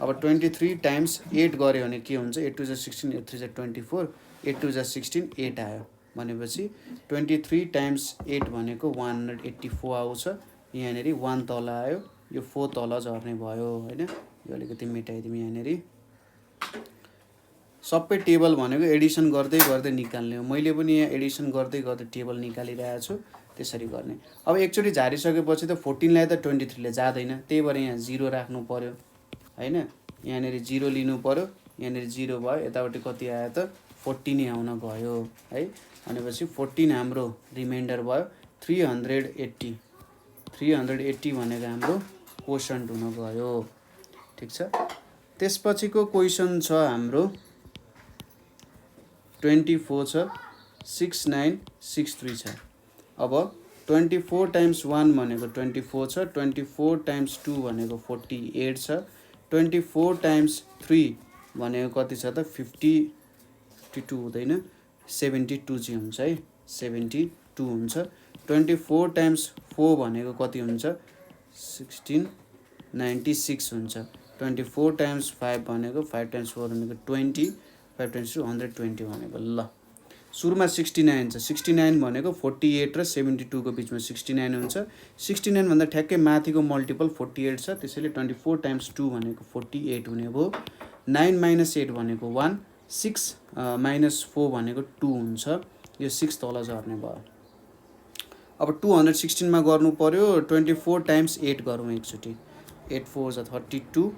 अब 23 टाइम्स 8 गऱ्यो भने के हुन्छ? 8 2 जा 16, 8 3 जा 24, 8 2 जा 16, 8 आयो भनेपछि 23 टाइम्स 8 भनेको 184 आउँछ। यहाँनिर 1 तल आयो, यो 4 तल झर्ने भयो हैन। यो अलिकति मेटाइदिउँ। यहाँनिर सबै टेबल भनेको एडिसन गर्दै गर्दै निकाल्ने हो। मैले पनि यहाँ एडिसन गर्दै गर्दै टेबल निकालिरहेको छु, त्यसरी गर्ने। अब एकचोटि झारिसकेपछि त 14 लाई त 23 ले जाँदैन, त्यही भएर यहाँ 0 राख्नु पर्यो हैन। यहाँनिर 0 लिनु पर्यो, यहाँनिर 0 भयो, यतापट्टि कति आयो त 14 आउन गयो है। भनेपछि 14 हाम्रो रिमाइन्डर भयो। 380 380 भनेको हाम्रो कोशन्ट हुन गयो। ठीक छ। त्यसपछिको क्वेसन छ हाम्रो 24 छ, 6963 छ। अब 24 टाइम्स 1 भनेको 24 छ, 24 टाइम्स 2 भनेको 48 छ, 24 टाइम्स 3 भनेको कति छ त 52 हुँदैन, 72 चाहिँ हुन्छ है। 72 हुन्छ। 24 टाइम्स 4 भनेको कति हुन्छ? 1696 हुन्छ। 24 टाइम्स 5 भनेको 5 टाइम्स 4 भनेको 20, 5 टाइम्स 2 120 भनेको ल। सुरुमा 69 छ। 69 भनेको 48 र 72 को बिचमा 69 हुन्छ। 69 भन्दा ठ्याक्कै माथिको मल्टिपल 48 छ, त्यसैले 24 टाइम्स 2 भनेको 48 हुने भयो। 9 माइनस 8 भनेको 1, 6 माइनस 4 भनेको 2 हुन्छ, यो 6 तल झर्ने भयो। अब 216 मा गर्नु पर्यो। 24 टाइम्स 8 गरौँ एकचोटि। 8 4 जा 32,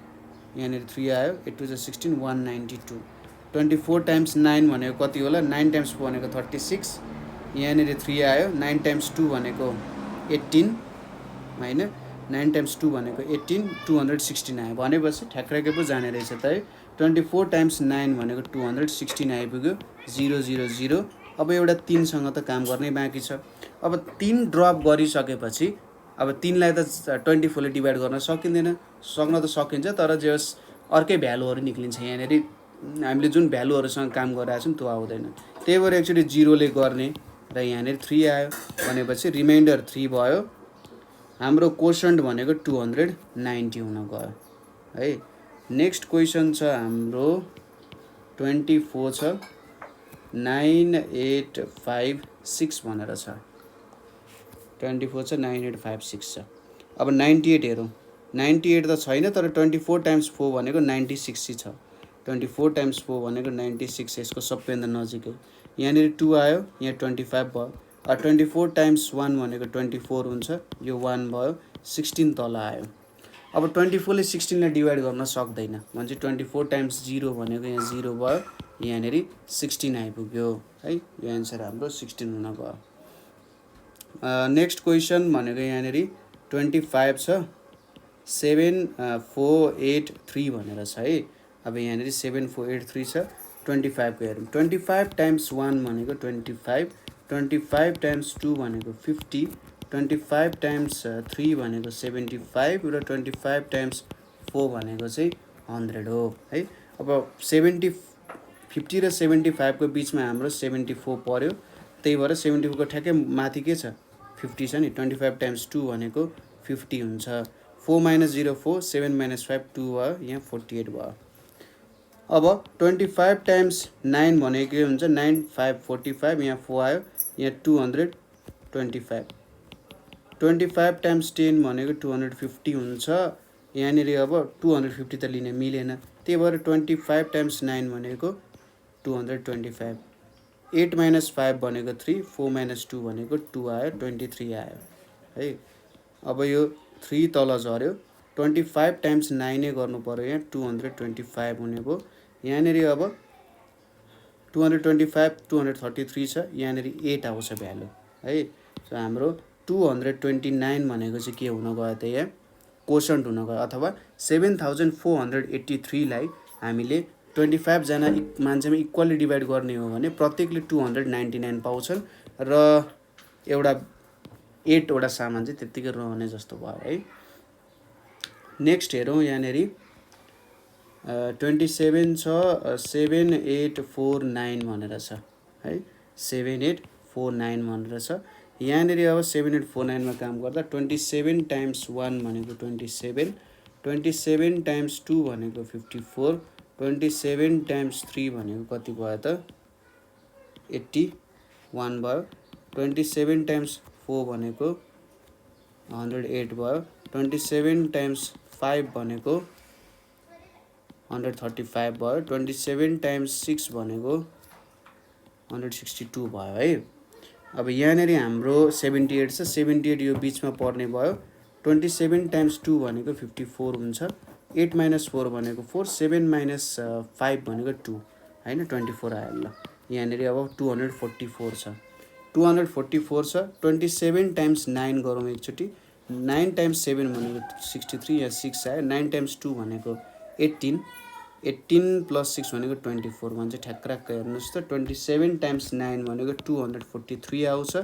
यहाँनिर 3 आयो, 8 2 जा 16, 192। 24 टाइम्स 9 भनेको कति होला? 9 टाइम्स 4 भनेको 36, यहाँनिर 3 आयो। 9 टाइम्स 2 भनेको 18 हैन। 9 टाइम्स 2 भनेको 18, 216 आयो भनेपछि ठ्याक्कै पो जाने रहेछ त है। 24 टाइम्स 9 भनेको 216 आइपुग्यो। 0 0 0। अब एउटा 3 सँग त काम गर्नै बाँकी छ। अब 3 ड्रप गरिसकेपछि अब 3 लाई त 24 ले डिभाइड गर्न सकिँदैन। सक्न त सकिन्छ, तर जस अर्कै भ्यालुहरु निक्लिन्छ। यहाँनिर हामीले जुन भ्यालुहरूसँग काम गरिरहेको छौँ त्यो आउँदैन। त्यही भएर एकचोटि 0 ले गर्ने र यहाँनिर 3 आयो भनेपछि रिमाइन्डर 3 भयो। हाम्रो क्वोसन्ट भनेको 290 हुन गयो है। नेक्स्ट क्वेसन छ हाम्रो 24 छ 9856 भनेर छ। 24 छ 9856 छ। अब 98 हेरौँ। 98 त छैन तर 24 टाइम्स 4 भनेको 96 छ। 24 टाइम्स 4 भनेको 96, यसको सबैभन्दा नजिकै। यहाँनिर 2 आयो, यहाँ 25 भयो। 24 टाइम्स 1 भनेको 24 हुन्छ, यो 1 भयो, 16 तल आयो। अब 24 ले 16 लाई डिभाइड गर्न सक्दैन भने 24 टाइम्स 0 भनेको यहाँ 0 भयो, यहाँनिर 16 आइपुग्यो है। यो एन्सर हाम्रो 16 हुन गयो। नेक्स्ट क्वेसन भनेको यहाँनिर 25 छ 7483 भनेर छ है। अब यहाँनिर 7483 छ। 25 को हेरौँ। 25 टाइम्स 1 भनेको 25, 25 टाइम्स 2 भनेको 50, 25 टाइम्स 3 भनेको 75 र 25 टाइम्स 4 भनेको चाहिँ 100 हो है। अब 50 र 75 को बिचमा हाम्रो 74 पर्यो, त्यही भएर 74 को ठ्याक्कै माथि के छ 50 छ नि। 25 टाइम्स 2 भनेको 50 हुन्छ। 4 - 0 4, 7 - 5 2 भयो, यहाँ 48 भयो। अब 25 टाइम्स 9 भनेको के हुन्छ 9 5 45, यहाँ 4 आयो, यहाँ 225। 25 टाइम्स 10 भनेको 250 हुन्छ, यहाँनिर अब 250 त लिन मिलेन, त्यही भएर 25 टाइम्स 9 भनेको 225। 8 - 5 भनेको 3, 4 - 2 भनेको 2 आयो, 23 आयो है। अब यो 3 तल झऱ्यो। 25 टाइम्स 9 गर्नु पर्यो, यहाँ 225 हुने भयो। यहाँनिर अब 225 233 छ, यहाँनिर 8 आउँछ भ्यालु है। सो हाम्रो 229 भनेको चाहिँ के हुन गयो त यहाँ क्वोसन्ट हुन गयो, अथवा 7483 लाई हामीले 25 जना मान्छेमा इक्वली डिभाइड गर्ने हो भने प्रत्येकले 299 पाउँछन् र एउटा 8 वटा सामान चाहिँ त्यत्तिकै रहने जस्तो भयो है। नेक्स्ट हेरौँ। यहाँनिर 27 छ 7849 भनेर छ है। 7849 भनेर छ। यहाँनिर अब 7849 मा काम गर्दा 27 टाइम्स 1 भनेको 27, 27 टाइम्स 2 भनेको 54, 27 टाइम्स 3 भनेको कति भयो त 81 भयो, 27 टाइम्स 4 भनेको 108 भयो, 27 टाइम्स 5 भनेको 135 भयो, 27 टाइम्स 6 भनेको 162 भयो है। अब यहाँनिर हाम्रो 78 छ, 78 यो बिचमा पर्ने भयो। 27 टाइम्स 2 भनेको 54 हुन्छ, 8 - 4 भनेको 4, 7 - 5 भनेको 2 हैन, 24 आयो ल। यहाँनिर अब 244 छ, 244 छ। 27 टाइम्स 9 गरौँ एकचोटि। 9 टाइम्स 7 भनेको 63, या 6 आयो। 9 टाइम्स 2 भनेको 18, 18 + 6 भनेको 24 भन्छ ठ्याक्राक्क हेर्नुहोस् त। 27 टाइम्स 9 भनेको 243 आउँछ,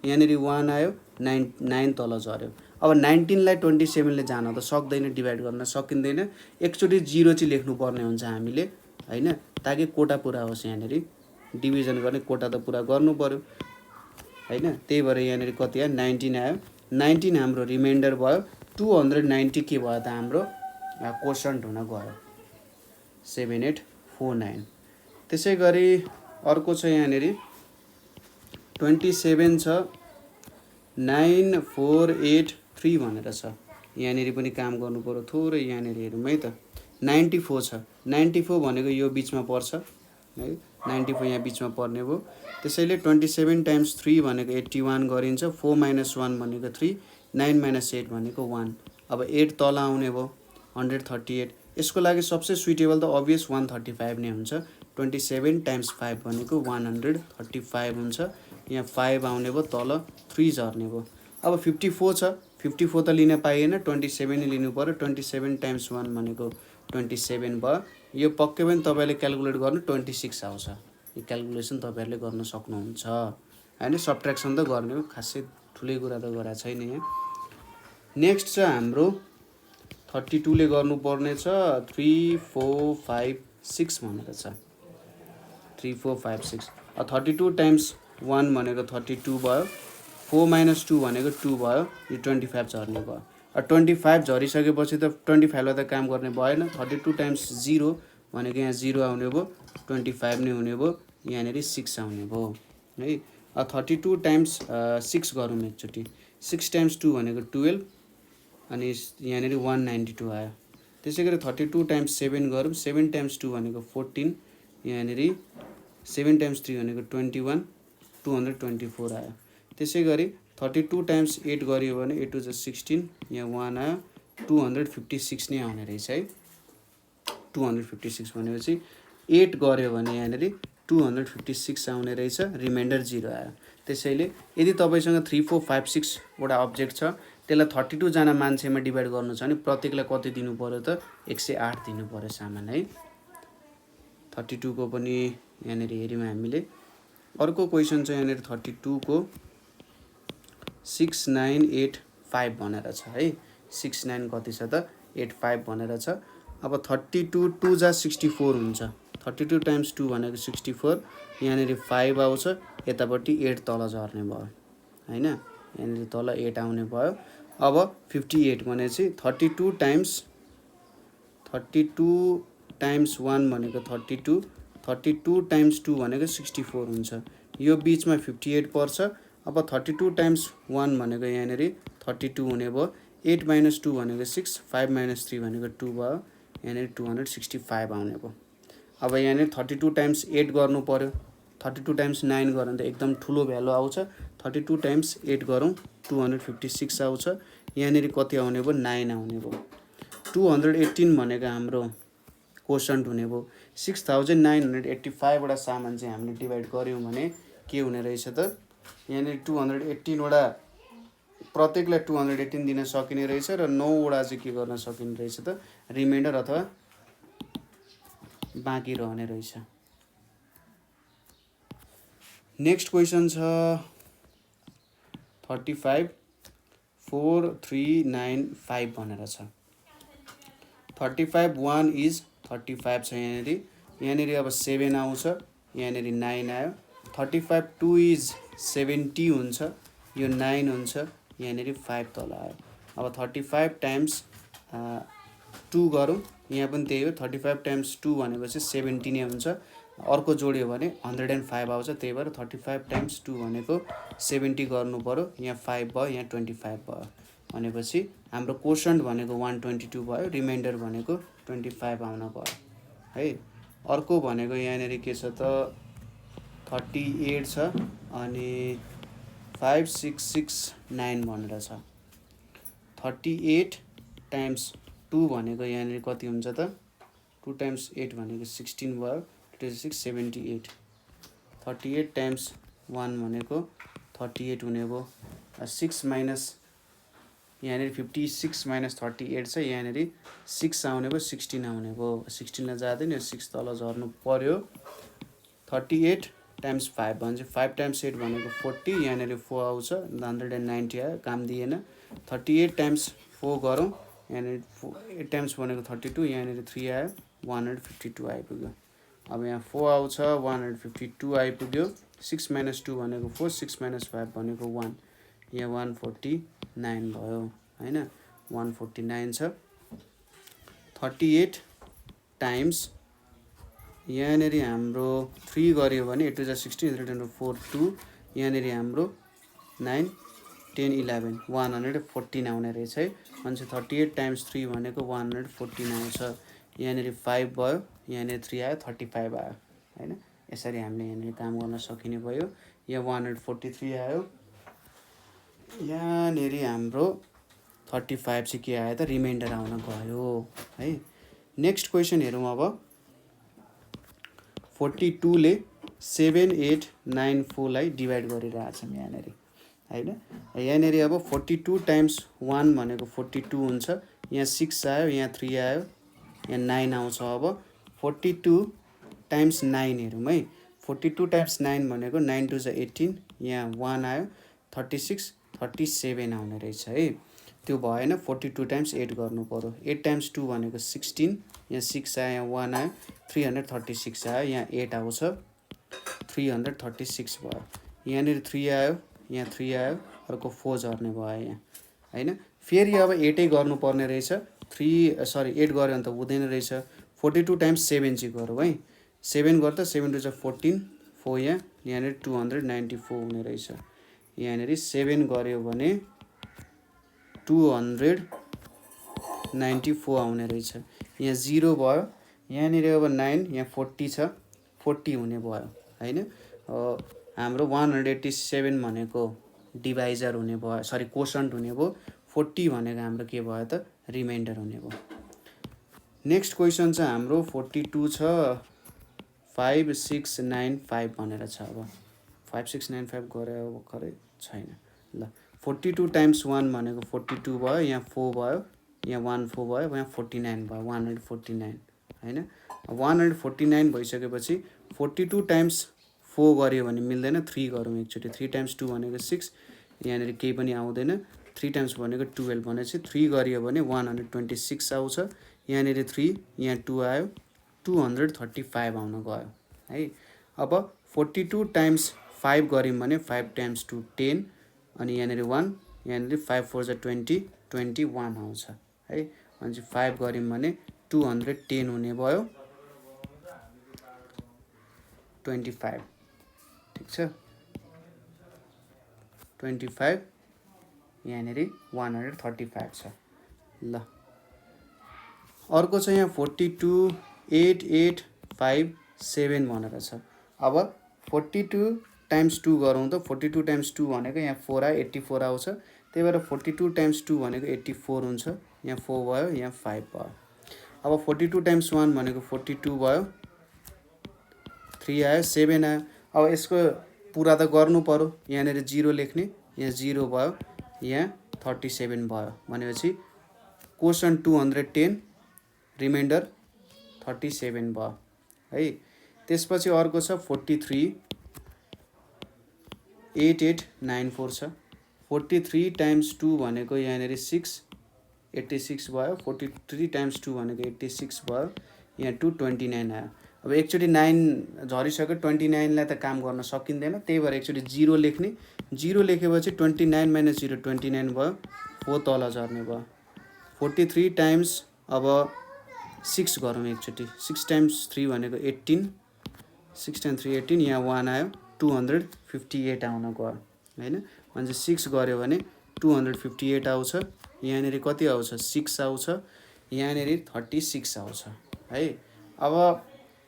यहाँनिर 1 आयो, 9 तल झऱ्यो। अब 19 लाई 27 ले जान त सक्दैन, डिभाइड गर्न सकिँदैन। एकचोटि 0 चाहिँ लेख्नुपर्ने हुन्छ हामीले हैन, ताकि कोटा पुरा होस्। यहाँनिर डिभिजन गर्ने कोटा त पुरा गर्नु पर्यो हैन। त्यही भएर यहाँनिर कति आयो 19 आयो। 19 हाम्रो रिमाइन्डर भयो। 290 के भयो त हाम्रो क्वोसन्ट हुन गयो 7849। त्यसै गरी अर्को छ यहाँनिर 27 छ 9483 भनेर छ। यहाँनिर पनि काम गर्नु पर्यो थोरै। यहाँनिर हेरौँ है त। 94 छ, 94 भनेको यो बिचमा पर्छ है, 94 यहाँ बिचमा पर्ने भयो। त्यसैले 27 टाइम्स 3 भनेको 81 गरिन्छ, 4 - 1 भनेको 3, 9 - 8 भनेको 1। अब 8 तल आउने भयो, 138। यसको लागि सबसे सुइटेबल त अभियस 135 नै हुन्छ। 27 टाइम्स 5 भनेको 135 हुन्छ, यहाँ 5 आउने भयो, तल 3 झर्ने भयो। अब 54 छ, 54 त लिन पाइएन, 27 नै लिनु पर्यो। 27 टाइम्स 1 भनेको 27 भयो। यो पक्कै पनि तपाईँले क्यालकुलेट गर्नु 26 आउँछ। यो क्यालकुलेसन तपाईँहरूले गर्न सक्नुहुन्छ हैन। सब्ट्र्याक्सन त गर्ने हो, खासै ठुलै कुरा त गरा छैन यहाँ। नेक्स्ट छ हाम्रो 32 ले गर्नुपर्ने छ 3 4 5 6 भनेको छ 3 4 5 6 32 टाइम्स 1 भनेको 32 भयो 4 माइनस 2 भनेको 2 भयो यो 25 झर्ने भयो 25 झरिसकेपछि त 25 लाई त काम गर्ने भएन 32 टाइम्स 0 भनेको यहाँ 0 आउने भयो 25 नै हुने भयो यहाँनेरि 6 आउने भयो है 32 टाइम्स 6 गरौँ एकचोटि 6 टाइम्स 2 भनेको 12 अनि यहाँनेरि 192 आयो त्यसै गरी 32 टाइम्स 7 गरौँ 7 टाइम्स 2 भनेको 14 यहाँनेरि 7 टाइम्स 3 भनेको 21 224 आयो त्यसै गरी 32 टाइम्स 8 गरियो भने 8 टू 16 यहाँ 1 आयो 256 नै आउने रहेछ है 256 भनेपछि 8 गर्यो भने यहाँनेरि 256 आउने रहेछ रिमाइन्डर 0 आयो त्यसैले यदि तपाईसँग 3 4 5 6 वटा अब्जेक्ट छ त्यसलाई 32 जना मान्छेमा डिभाइड गर्नु छ भने प्रत्येकलाई कति दिनु पर्यो त 108 दिनु पर्यो सामान है 32 को पनि यहाँनेरि हेर्यौं हामीले अर्को क्वेशन छ यहाँनेरि 32 को 6985 भनेर छ है 69 कति छ त 85 भनेर छ अब 32 2 जा 64 हुन्छ 32 टाइम्स 2 भनेको 64 यहाँनेरि 5 आउँछ यतापट्टि 8 तल झर्ने भयो हैन यहाँनेरि तल 8 आउने भयो अब 58 भनेपछि 32 टाइम्स 1 भनेको 32 32 टाइम्स 2 भनेको 64 हुन्छ यो बीचमा 58 पर्छ अब 32 टाइम्स 1 भनेको यहाँनेरि 32 हुने भयो 8 माइनस 2 भनेको 6 5 माइनस 3 भनेको 2 भयो यहाँनेरि 265 आउने भयो अब यहाँनेरि 32 टाइम्स 8 गर्नु पर्यो 32 टाइम्स 9 गर्नु त एकदम ठुलो भ्यालु आउँछ 32 टाइम्स 8 गरौँ 256 आउँछ यहाँनेरि कति आउने भयो 9 आउने भयो 218 भनेको हाम्रो क्वोशन्ट हुने भयो 6985 वटा सामान चाहिँ हामीले डिभाइड गर्यौं भने के हुने रहेछ त यहाँनेरि 218 वटा प्रत्येकलाई 218 दिन सकिने रहेछ र 9 वटा चाहिँ के गर्न सकिने रहेछ त रिमाइन्डर अथवा बाँकी रहने रहेछ नेक्स्ट क्वेशन छ 35 4395 भनेर छ 35 1 इज 35 छ यहाँनेरि अब 7 आउँछ यहाँनेरि 9 आयो 35 2 इज 70 हुन्छ यो 9 हुन्छ यहाँनेरि 5 तल आयो अब 35 टाइम्स 2 गरौँ यहाँ पनि त्यही हो 35 टाइम्स 2 भनेपछि 70 नै हुन्छ अर्को जोड्यो भने 105 आउँछ त्यही भएर 35 टाइम्स 2 भनेको 70 गर्नु पर्यो यहाँ 5 भयो यहाँ 25 भयो भनेपछि हाम्रो क्वोशन्ट भनेको 122 भयो रिमाइन्डर भनेको 25 आउन गयो है अर्को भनेको यहाँनेरि के छ त 38 छ अनि 5669 भनेर छ 38 टाइम्स 2 भनेको यहाँनेरि कति हुन्छ त 2 टाइम्स 8 भनेको 16 भयो 78 38 टाइम्स 1 भनेको 38 हुने भयो 6 माइनस यहाँनेरि 56 माइनस 38 छ यहाँनेरि 6 आउने भयो 16 आउने भयो 16 लाई जाँदैन 6 तल झर्नु पर्यो 38 टाइम्स 5 भन्छ 5 टाइम्स 8 भनेको 40 यहाँनेरि 4 आउँछ 190 आयो काम दिएन 38 टाइम्स 4 गरौँ यहाँनेरि 8 टाइम्स भनेको 32 यहाँनेरि 3 आयो 152 आइपुग्यो अब यहाँ 4 आउँछ 152 आइपुग्यो 6 माइनस 2 भनेको 4 6 माइनस 5 भनेको 1 यहाँ 149 भयो हैन 149 छ 38 टाइम्स यहाँनेरि हाम्रो 3 गर्यो भने 8 टू 16 3 into 4 2 यहाँनेरि हाम्रो 9 10 11 114 आउने रहेछ है अनि 38 टाइम्स 3 भनेको 114 आउँछ यहाँनेरि 5 भयो यहाँनेरि 3 आयो 35 आयो हैन यसरी हामीले यहाँनेरि काम गर्न सकिने भयो यहाँ 143 आयो यहाँनेरि हाम्रो 35 चाहिँ के आयो त रिमाइन्डर आउन गयो है नेक्स्ट क्वेशन हेरौँ अब 42 ले 7894 लाई डिभाइड गरिरहेछौँ यहाँनेरि हैन यहाँनेरि अब 42 टाइम्स 1 भनेको 42 हुन्छ यहाँ 6 आयो यहाँ 3 आयो यहाँ 9 आउँछ अब 42 टाइम्स 9 हेरौँ है 42 टाइम्स 9 भनेको 9 2 18 यहाँ 1 आयो 36 37 आउने रहेछ है त्यो भएन 42 टाइम्स 8 गर्नु पर्यो 8 टाइम्स 2 भनेको 16 यहाँ 6 आयो यहाँ 1 आयो 336 आयो यहाँ 8 आउँछ 336 भयो यहाँनिर 3 आयो यहाँ 3 आयो अर्को 4 झर्ने भयो यहाँ हैन फेरि अब 8 गर्नुपर्ने रहेछ 8 गऱ्यो भने त हुँदैन रहेछ 42 टाइम्स 7 चाहिँ गरौँ है 7 गर्दा 7 टु 14 4 यहाँनिर 294 हुने रहेछ यहाँनिर 7 गऱ्यो भने 294 आउने रहेछ यहाँ 0 भयो यहाँनिर अब 9 यहाँ 40 छ 40 हुने भयो हैन हाम्रो 187 भनेको डिभाइजर हुने भयो सरी कोशन्ट हुने भयो 40 भनेको हाम्रो के भयो त रिमाइन्डर हुने भयो नेक्स्ट क्वेसन छ हाम्रो 42 छ 5695 भनेर छ अब 5695 गरे भर्खरै छैन ल 42 टाइम्स 1 भनेको 42 भयो यहाँ 4 भयो यहाँ 1 4 भयो यहाँ 49 भयो 149 हैन 149 भइसकेपछि 42 टाइम्स 4 गऱ्यो भने मिल्दैन 3 गरौँ एकचोटि 3 टाइम्स 2 भनेको 6 यहाँनिर केही पनि आउँदैन 3 टाइम्स भनेको 12 भनेपछि 3 गरियो भने 126 आउँछ यहाँनिर 3 यहाँ 2 आयो 235 आउन गयो है अब 42 टाइम्स 5 गऱ्यौँ भने 5 टाइम्स 2 10 अनि यहाँनिर 1 यहाँनिर 5 4 जा 20 21 आउँछ है अनि 5 गऱ्यौँ भने 210 हुने भयो 25 ठीक छ 25 यहाँनिर 135 छ ल अर्को छ यहाँ 42 8857 भनेर छ अब 42 टाइम्स 2 गरौँ त 42 टाइम्स 2 भनेको यहाँ 4 आयो 84 आउँछ त्यही भएर 42 टाइम्स 2 भनेको 84 हुन्छ यहाँ 4 भयो यहाँ 5 भयो अब 42 टाइम्स 1 भनेको 42 भयो 3 आयो 7 आयो अब यसको पुरा त गर्नु पर्यो यहाँनिर 0 लेख्ने यहाँ 0 भयो यहाँ 37 भयो भनेपछि कोसन 210 रिमाइन्डर 37 भयो है त्यसपछि अर्को छ 43 8894 छ 43 टाइम्स 2 भनेको यहाँनिर 6 86 भयो 43 टाइम्स 2 भनेको 86 भयो यहाँ 229 आयो अब एकचोटि 9 झरिसक्यो 29 लाई त काम गर्न सकिँदैन त्यही भएर एकचोटि 0 लेख्ने 0 लेखेपछि 29 - 0 29 भयो 4 तल झर्ने भयो 43 टाइम्स अब 6 गरौँ एकचोटि 6 टाइम्स 3 भनेको 18 6 टाइम्स 3 18 यहाँ 1 आयो 258 आउन गयो हैन अनि 6 गऱ्यो भने 258 आउँछ यहाँनिर कति आउँछ 6 आउँछ यहाँनिर 36 आउँछ है अब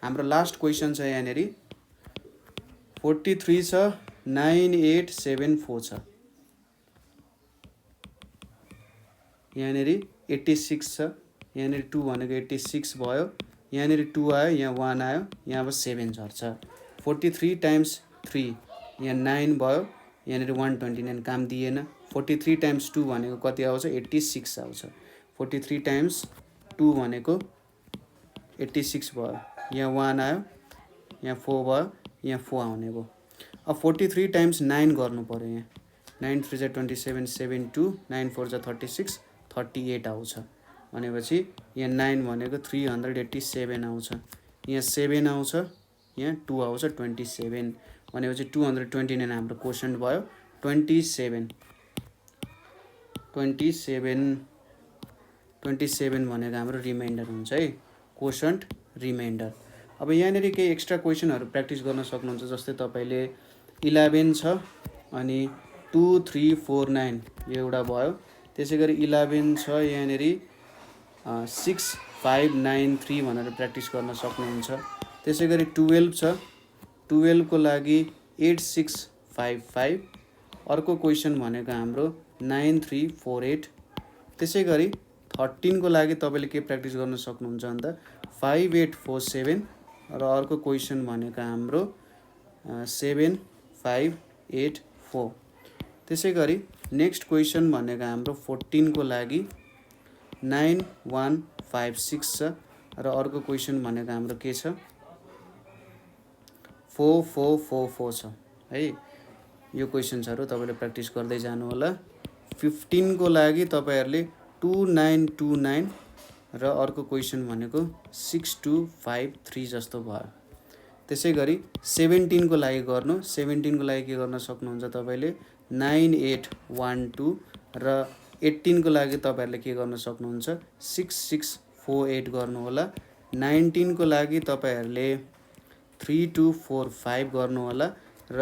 हाम्रो लास्ट क्वेसन छ यहाँनिर 43 छ 9874 छ यहाँनिर 86 छ यहाँनिर 2 भनेको 86 भयो यहाँनिर 2 आयो यहाँ 1 आयो यहाँ अब 7 झर्छ 43 टाइम्स 3 यहाँ 9 भयो यहाँनिर 129 काम दिएन 43 टाइम्स 2 भनेको कति आउँछ 86 आउँछ 43 टाइम्स 2 भनेको 86 भयो यहाँ 1 आयो यहाँ 4 भयो यहाँ 4 आउने भयो अब 43 टाइम्स 9 गर्नु पर्यो यहाँ 9 3 जा 27 7 2 9 4 जा 36 38 आउँछ भनेपछि यहाँ 9 भनेको 387 आउँछ यहाँ 7 आउँछ यहाँ 2 आउँछ 27 भनेपछि 229 हाम्रो कोशन्ट भयो 27 भनेको हाम्रो रिमाइन्डर हुन्छ है कोशन्ट रिमाइन्डर अब यहाँनिर केही एक्स्ट्रा क्वेसनहरू प्र्याक्टिस गर्न सक्नुहुन्छ जस्तै तपाईले 11 छ अनि 2 3 4 9 यो एउटा भयो त्यसैगरी 11 छ यहाँनिर 6 5 9 3 भनेर प्र्याक्टिस गर्न सक्नुहुन्छ त्यसैगरी 12 छ 12 को लागि 8655 अर्को क्वेसन भनेको हाम्रो 9348 त्यसैगरी 13 को लागि तपाईले के प्र्याक्टिस गर्न सक्नुहुन्छ भन्दा 5847 र अर्को क्वेसन भनेको हाम्रो 7584 त्यसैगरी नेक्स्ट क्वेसन भनेको हाम्रो 14 को लागि 9156 छ र अर्को क्वेसन भनेको हाम्रो के छ 4444 छ है यो क्वेसन्सहरु तपाईले प्र्याक्टिस गर्दै जानु होला 15 को लागि तपाईहरुले 2929 र अर्को क्वेशन भनेको 6253 जस्तो भयो। त्यसै गरी 17 को लागि गर्नु, 17 को लागि के गर्न सक्नुहुन्छ तपाईले 9812 र 18 को लागि तपाईहरुले के गर्न सक्नुहुन्छ 6648 गर्नु होला। 19 को लागि तपाईहरुले 3245 गर्नु होला र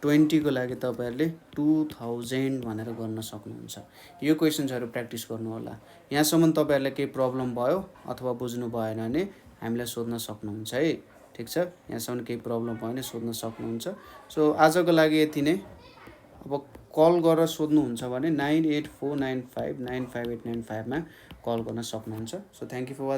20 को लागि तपाईहरुले 2000 भनेर गर्न सक्नुहुन्छ। यो क्वेशन्सहरु प्र्याक्टिस गर्नु होला। यहाँसम्म तपाईहरुलाई केही प्रब्लम भयो अथवा बुझ्नु भएन भने हामीलाई सोध्न सक्नुहुन्छ है। ठीक छ, यहाँसम्म केही प्रब्लम भयो भने सोध्न सक्नुहुन्छ। सो आजको लागि यति नै। अब कल गरेर सोध्नुहुन्छ भने 9849595895 मा कल गर्न सक्नुहुन्छ। So thank you for watching.